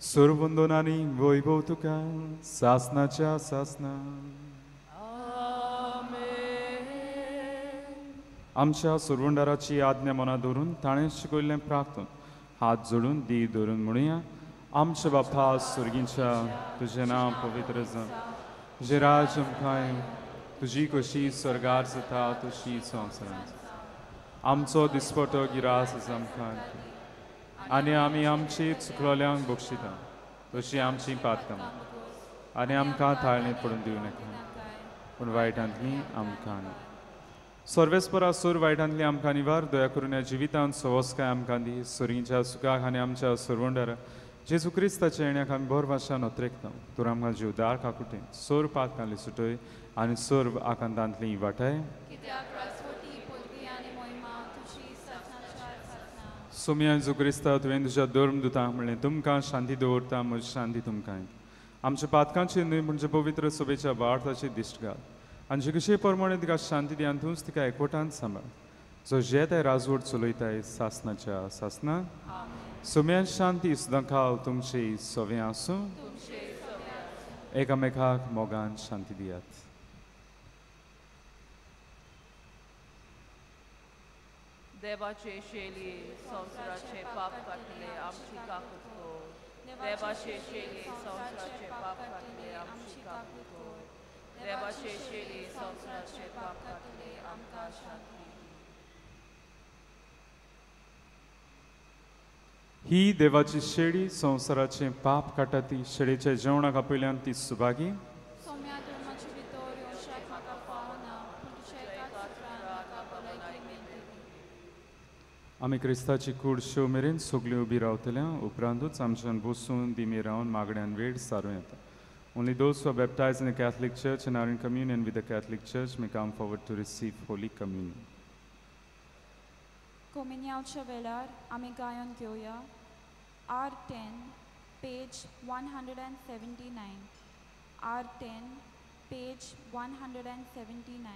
[SPEAKER 2] सर्वंदोन आनी वैभव तुका सासणाच्या सासना. आमच्या सुरवंडाराची आज्ञा मना धरून ताणें शिकयल्लें प्रार्थन हात जोडून दी धरून म्हणुया. आमच्या बापा सुर्गींच्या तुजें नांव पवित्र जावं. तुजें राज आमकां तुजी कशी स्वर्गार जाता तशी संवसारांत. आमचो दिसपटो गिरास आमकां आनी आमी आमची चुकलोल्यांक बक्षिता तशी आमची पातकां आनी आमकां थाळणेंत पडून दिवं नाका पूण वायटांतली आमकां. सर्वेस्परा सूर वायटांतली आमकां निवार दया करून ह्या जिवितांत सवस्काय आमकां दी. सुरगींच्या सुखाक आनी आमच्या सुरवंडार जेजू क्रिस्ताच्या येण्याक आमी बरो भाशेन नोत्रेकता. तूं आमकां जीवदार काकुटें सोर पातकांतली सुटय आनी सोर आकांतांतली वाटाय. सोम्या जेजू क्रिस्ता तुवें तुज्या धर्म दुतांक म्हणलें तुमकां शांती दवरता म्हजी शांती तुमकां. आमच्या पातकांची न्हय म्हणजे पवित्र सभेच्या वार्ताची दिश्ट घाल आनी जे कशे प्रमाणे तिका शांती दी आनी तूंच तिका एकवटान सांबाळ. जो जे ते राजवट चलयताय सासणाच्या सासना. सोम्यान शांती सुद्दां खाल तुमचे सवें आसूं. एकामेकाक मोगान शांती दियात.
[SPEAKER 1] देवाचे शेली संवसाराचे पाप काटले आमची काकूत कर. देवाचे शेली संवसाराचे पाप काटले आमची काकूत कर. देवाचे शेली संवसाराचे पाप काटले आमकां शांती.
[SPEAKER 2] ही देवाची शेळी संवसाराचे पाप काटा ती शेळीच्या जेवणाक आपयल्यान ती सुभागी. आमी क्रिस्ताची कूड शेव मेरेन सगळीं उबी रावतल्या उपरांतूच आमच्यान बसून दिमी रावन मागण्यांन वेळ सारूं येता. Only those who are baptized in the Catholic Church and are in communion with the Catholic Church may come forward to receive Holy Communion.
[SPEAKER 3] Comenial Chavelar, Amigayon Gyoya, R10, page 179. R10, page 179.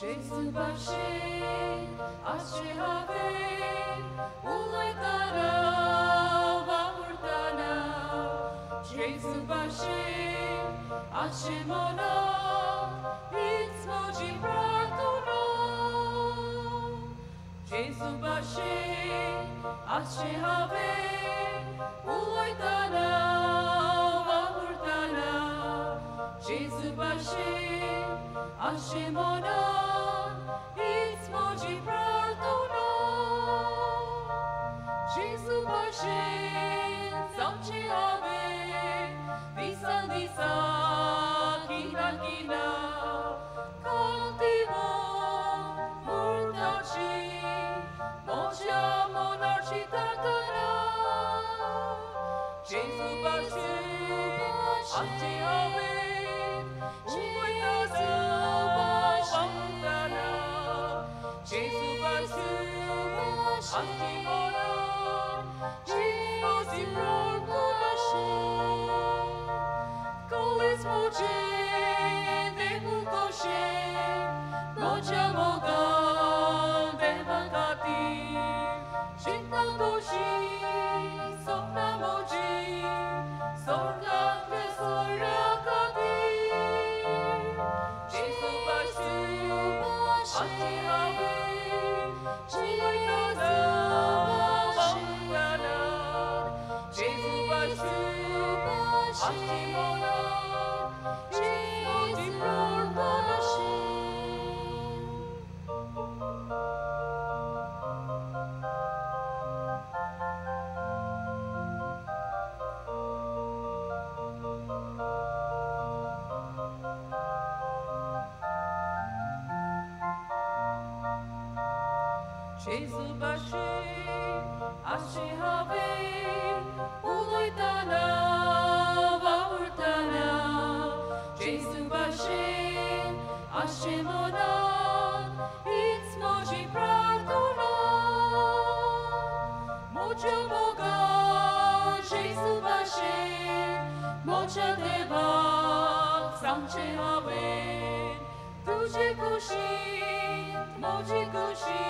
[SPEAKER 1] Jésus bâché, ashe haver, uletana, vamurtana. Jésus bâché, ashe mona, it's moji pratuna. Jésus bâché, ashe haver, uletana, vamurtana. Jésus bâché, ashe mona. It's moji pratuna. Jésus bâché, samche ave, disa disa, kina kina, kantivo, murtachi, moja monarchi tatana. Jésus bâché, ashe ave, Jésus bâché, Antimona, Jésus pratuna. Kolis moje, devu koshe, moja moga, devakati, Shita koshi, sopna moji, sorga kesorakati. Jésus bâché, Antimona. Jésus bâché, Antimona, Jésus pratuna. Jésus bâché, ashe haver, uloitana, vamurtana. Jésus bâché, ashe mona, it's moji pratuna. Moja moga, Jésus bâché, moja deva, samche haver, tuje kushi, moji kushi.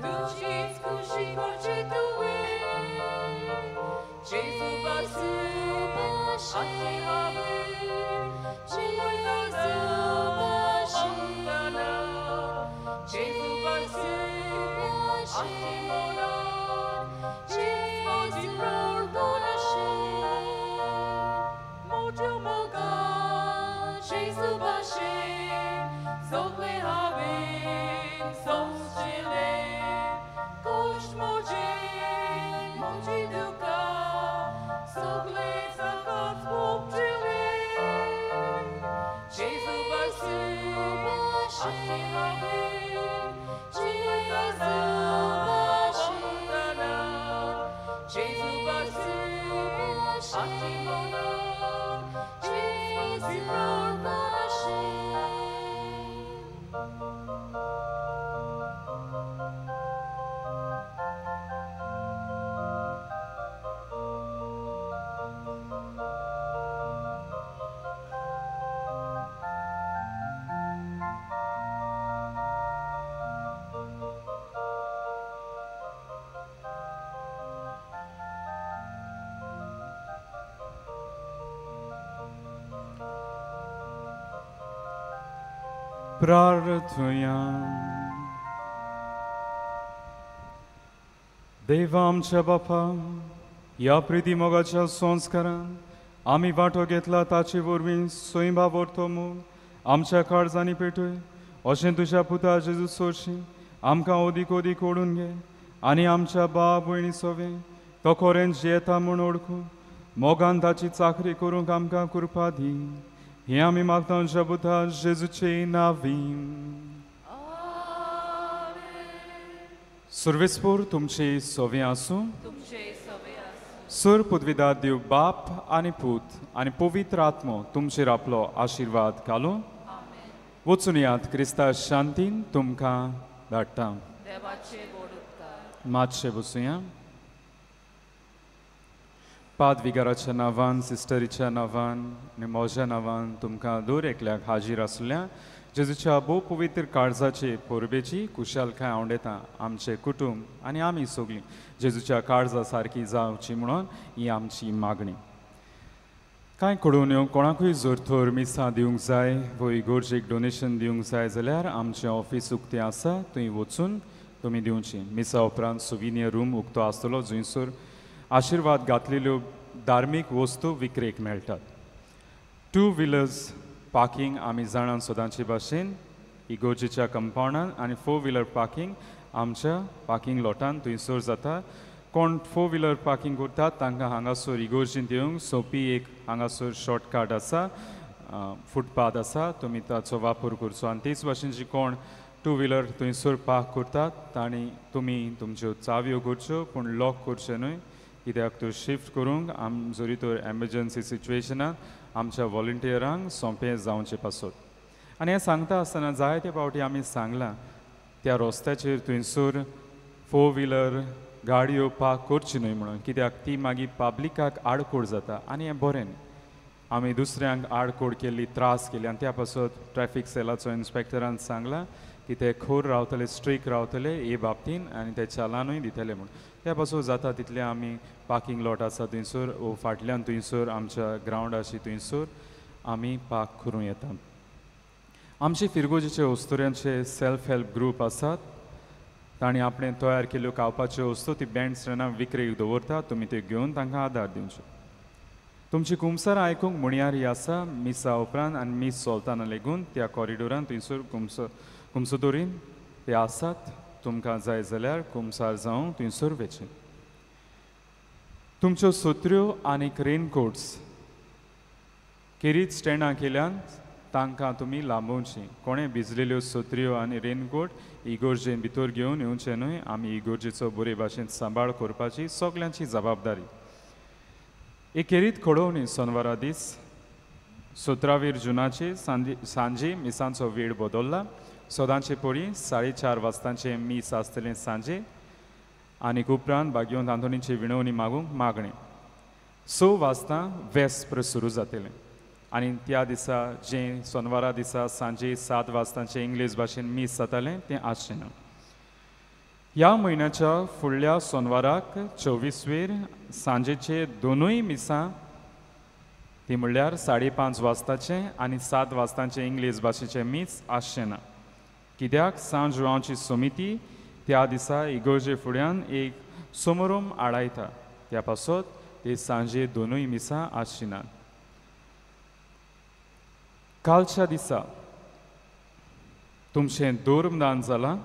[SPEAKER 1] Tuji's kushi kochi tuwe. Jésus bâché, ashe haver, uloitana, vamurtana. Jésus bâché, Antimona, it's moji pratuna. Moja moga, Jésus bâché, sogle haver, sochele. Kosh moji, moji duka, sogle zakat popchele. Jésus bâché, ashe haver, uloitana, vamurtana. Jésus bâché, Antimona, it's moji pratuna.
[SPEAKER 2] प्रार्थुया. देवा आमच्या बापा, ह्या प्रितीमोगाच्या संस्कारान आमी वांटो घेतला ताचे वरवीं स्वयंभाव व्हरतो मोग आमच्या काळजांनी पेटय. अशें तुज्या पुता जेजू सोरशी आमकां ओदीक ओदीक ओडून घे आनी आमच्या बाब भयणी सोवे तो खरें जियेता म्हूण ओळखू मोगान ताची चाकरी करूंक आमकां कृपा दी. हें आमी मागता तुज्या पुता जेजूचे नांवीं. सर्वेस्पोर तुमचे सोवे आसूं.
[SPEAKER 1] तुमचे सवे आसूं.
[SPEAKER 2] सर पदवीदार देव बाप आनी पूत आनी पवित्र आत्मो तुमचेर आपलो आशिर्वाद घालूं. वचून यात क्रिस्ता शांतीन तुमकां धाडटा.
[SPEAKER 1] देवाचे गोड उपकार.
[SPEAKER 2] मातशें बसूया. पादविगाराच्या नांवान सिस्टरीच्या नांवान आनी म्हज्या नांवान तुमकां दर एकल्याक हाजीर आसल्या जेजूच्या भोव पवित्र काळजाचे परबेची कुशालकाय हांव दितां. आमचे कुटुंब आनी आमी सगळीं जेजूच्या काळजा सारकी जावची म्हणून ही आमची मागणी. कांय कळून येवंक कोणाकूय जर तर मिसां दिवंक जाय वो इगोर्जेक डोनेशन दिवंक जाय जाल्यार आमचें ऑफीस उक्तें आसा, थंय वचून तुमी दिवचें. मिसा उपरांत सुविनियर रूम उक्तो आसतलो जंयसर आशिर्वाद घातलेल्यो धार्मीक वस्तू विक्रेक मेळटात. 2 व्हिलर्स पार्किंग आमी जाणां सदांचे भाशेन इगोर्जेच्या कंपाउंडान आनी 4 व्हिलर पार्किंग आमच्या पार्किंग लॉटान थंयसर जाता. कोण 4 व्हिलर पार्किंग करतात तांकां हांगासर इगोर्जींत येवंक सोंपी एक हांगासर शॉर्टकट आसा, फुटपाथ आसा, तुमी ताचो वापर करचो. आनी तेच भाशेन जी कोण 2 व्हिलर थंयसर पार्क करतात तांणी तुमी तुमच्यो चावयो करच्यो पूण लॉक करचे न्हय, कित्याक त्यो शिफ्ट करूंक जरी तर एमर्जन्सी सिच्युएशनान आमच्या वॉलंटियरांक सोंपें जावचें पासत. आनी हें सांगता आसतना जायते फावटी आमी सांगलां त्या रस्त्याचेर थंयसर 4 व्हिलर गाडयो पार्क करची न्हय म्हणून, कित्याक ती मागीर पब्लिकाक आडकोड जाता आनी हें बरें न्ही. आमी दुसऱ्यांक आडकोड केल्ली, त्रास केली आनी त्या पासत ट्रॅफिक सेलाचो इन्स्पेक्टरान सांगलां की ते खोर रावतले, स्ट्रीक रावतले हे बाबतीन आनी ते चालानूय दितले म्हणून. त्या पासून जाता तितले आमी पार्किंग लॉट आसा थंयसर वो फाटल्यान थंयसर आमच्या ग्रावंड आशी थंयसर आमी पार्क करूं येता. आमचे फिरगोजीचे वस्तुऱ्यांचे सेल्फ हेल्प ग्रूप आसात. तांणी आपणे तयार केल्ल्यो खावपाच्यो वस्तू ती बँड स्टँडार विक्रेक दवरतात. तुमी त्यो घेवन तांकां आदार दिवचे. तुमची कुमसारां आयकूंक म्हणयारी आसा मिसा उपरांत आनी मीस चलतना लेगून त्या कॉरिडोरान थंयसर कुमसोदोरीन ते आसात. तुमकां जाय जाल्यार कुमसार जावं थंयसर वेचे. तुमच्यो सत्र्यो आनीक रेनकोट्स केरीत स्टँडां केल्यान तांकां तुमी लांबोवची. कोणें भिजलेल्यो सत्र्यो आनी रेनकोट इगोर्जेन भितर घेवन येवचे न्हय. आमी इगोर्जेचो बरे भाशेन सांबाळ करपाची सगल्यांची जबाबदारी. एक केरीत खडोवणी सोनवारा दीस 17 जुनाचे सांजे मिसांचो वेळ बदलला. सदांचे पडी 4:30 वाजतांचे मीस आसतलें सांजे आनीक उपरांत भाग्योंत आंतोनीची विणवणी मागूंक मागणें. 6 वाजता वेस्प्र सुरू जातलें आनी त्या दिसा जें सोनवारा दिसा सांजे 7 वाजतांचें इंग्लीश भाशेन मीस जातालें तें आसचें ना. ह्या म्हयन्याच्या फुडल्या सोनवाराक 24वेर सांजेचे दोनूय मिसां ती म्हणल्यार 5:30 वाजताचें आनी 7 वाजतांचें इंग्लीश भाशेचें मीस आसचें ना. कित्याक सांज जुवांवची समिती त्या दिसा इगोर्जे फुड्यान एक समारोम आडायता. त्या पासत ते सांजे दोनूय मिसां आसची नात. कालच्या दिसा तुमचें धोर्मदान जालां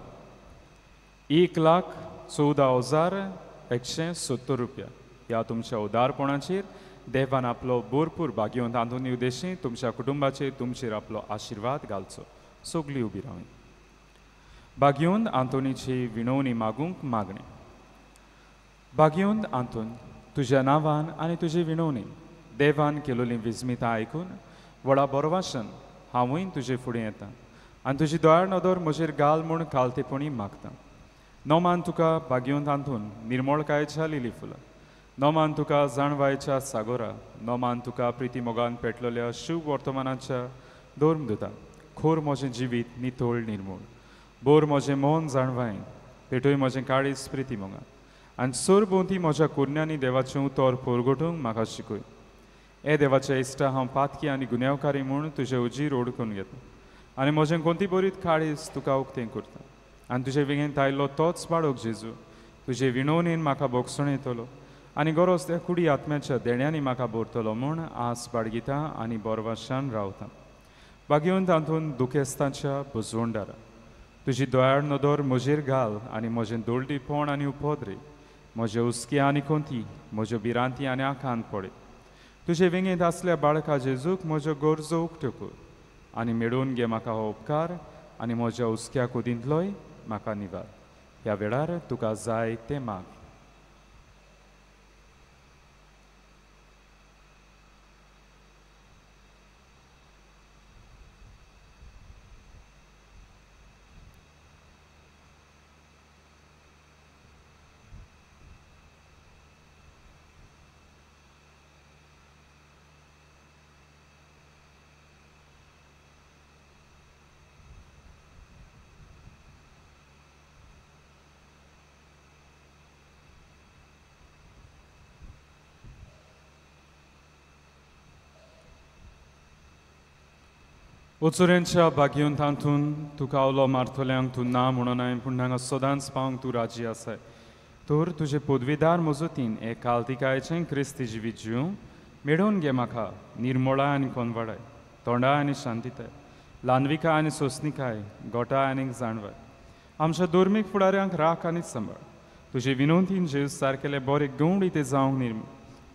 [SPEAKER 2] 1,14,170 रुपया. ह्या तुमच्या उदारपणाचेर देवान आपलो भरपूर भाग्योंत आंतोनी उद्देशी तुमच्या कुटुंबाचेर तुमचेर आपलो आशिर्वाद घालचो. सगळीं उबी रावूं. भाग्योंत आंतोनीची विणवणी मागूंक मागणें. भाग्योंत आंतोन तुज्या नांवान आनी तुजी विणवणी देवान केलोली विस्मिताय आयकून व्हडा बरवाशान हांवूय तुजे फुडें येतां आनी तुजी दोळ्यार नदर म्हजेर घाल म्हूण कालतेपणी मागतां. नोमान तुका भाग्योंत आंतून निर्मळकायेच्या लिली फुलां. नोमान तुका जाणवायेच्या सागोरा. नोमान तुका प्रिती मोगान पेटलेल्या शिव वर्तमानाच्या धोर्म दिता. खोर म्हजें जिवीत नितोळ निर्मूळ. बोर म्हजें मोन जाणवाय. पेटोय म्हजें काळीज प्रिती मोगान. आनी सोर भोंवती म्हज्या कुरण्यांनी देवाचें उतर पोरगोटूंक म्हाका शिकय. हे देवाच्या इश्टा हांव पातकी आनी गुन्यांवकारी म्हूण तुजे उजीर ओडकून घेता. आनी म्हजें कोणती बरीत काळीज तुका उक्तें करता आनी तुजे विंगेंत आयिल्लो तोच बाळक जेजू तुजे विणवणेन म्हाका भोगसण येतलो आनी गरज त्या कुडी आत्म्याच्या देण्यांनी म्हाका भरतलो म्हूण आस बाळगिता आनी बोरवाशान रावता बागेवन तातूंत दुखेस्तांच्या बुजवंडारा तुजी दोयाळ नदर म्हजेर घाल आनी म्हजें दोळटीपण आनी उपद्रे म्हजे उस्की आनी कोंती म्हज्यो भिरांती आनी आंखांत पडे तुजे विंगेंत आसल्या बाळका जेजूक म्हज्यो गरजो उक्त्यो कर आनी मेळून घे म्हाका हो उपकार आनी म्हज्या उस्क्या कुदींतलोय म्हाका निवार ह्या वेळार तुका जाय तें माग उचुऱ्यांच्या बागेवन तांतून तुका आवलो मारतल्यांक तूं ना म्हणून हांवें पूण हांगा सदांच पावंक तूं राजी आसाय तर तुजे पदवीदार मजतीन हे कालतिकायेचें क्रिस्ती जिवीत जिवूं मेळोवन घे म्हाका निर्मळाय आनी कोनवाडाय तोंडाय आनी शांतीताय ल्हानविकाय आनी सोंसणिकाय गोठाय आनी जाणवाय आमच्या धर्मीक फुडाऱ्यांक राख आनी सांबाळ तुजे विनोंतीन जेव सारकेले बरे गवंडी ते जावंक निर्मी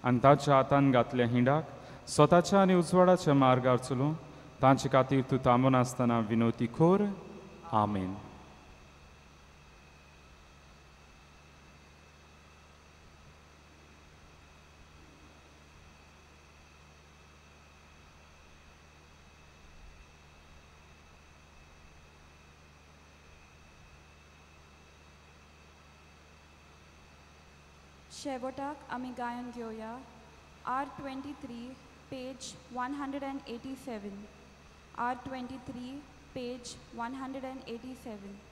[SPEAKER 2] आनी ताच्या हातान घातल्या हिंडाक स्वताच्या आनी उजवाडाच्या मार्गार चलूं तांचे खातीर तूं थांबून आसतना विनोती खोर आमेन
[SPEAKER 3] शेवटाक आमी गायन घेवया R23 पेज 187 R23 पेज 187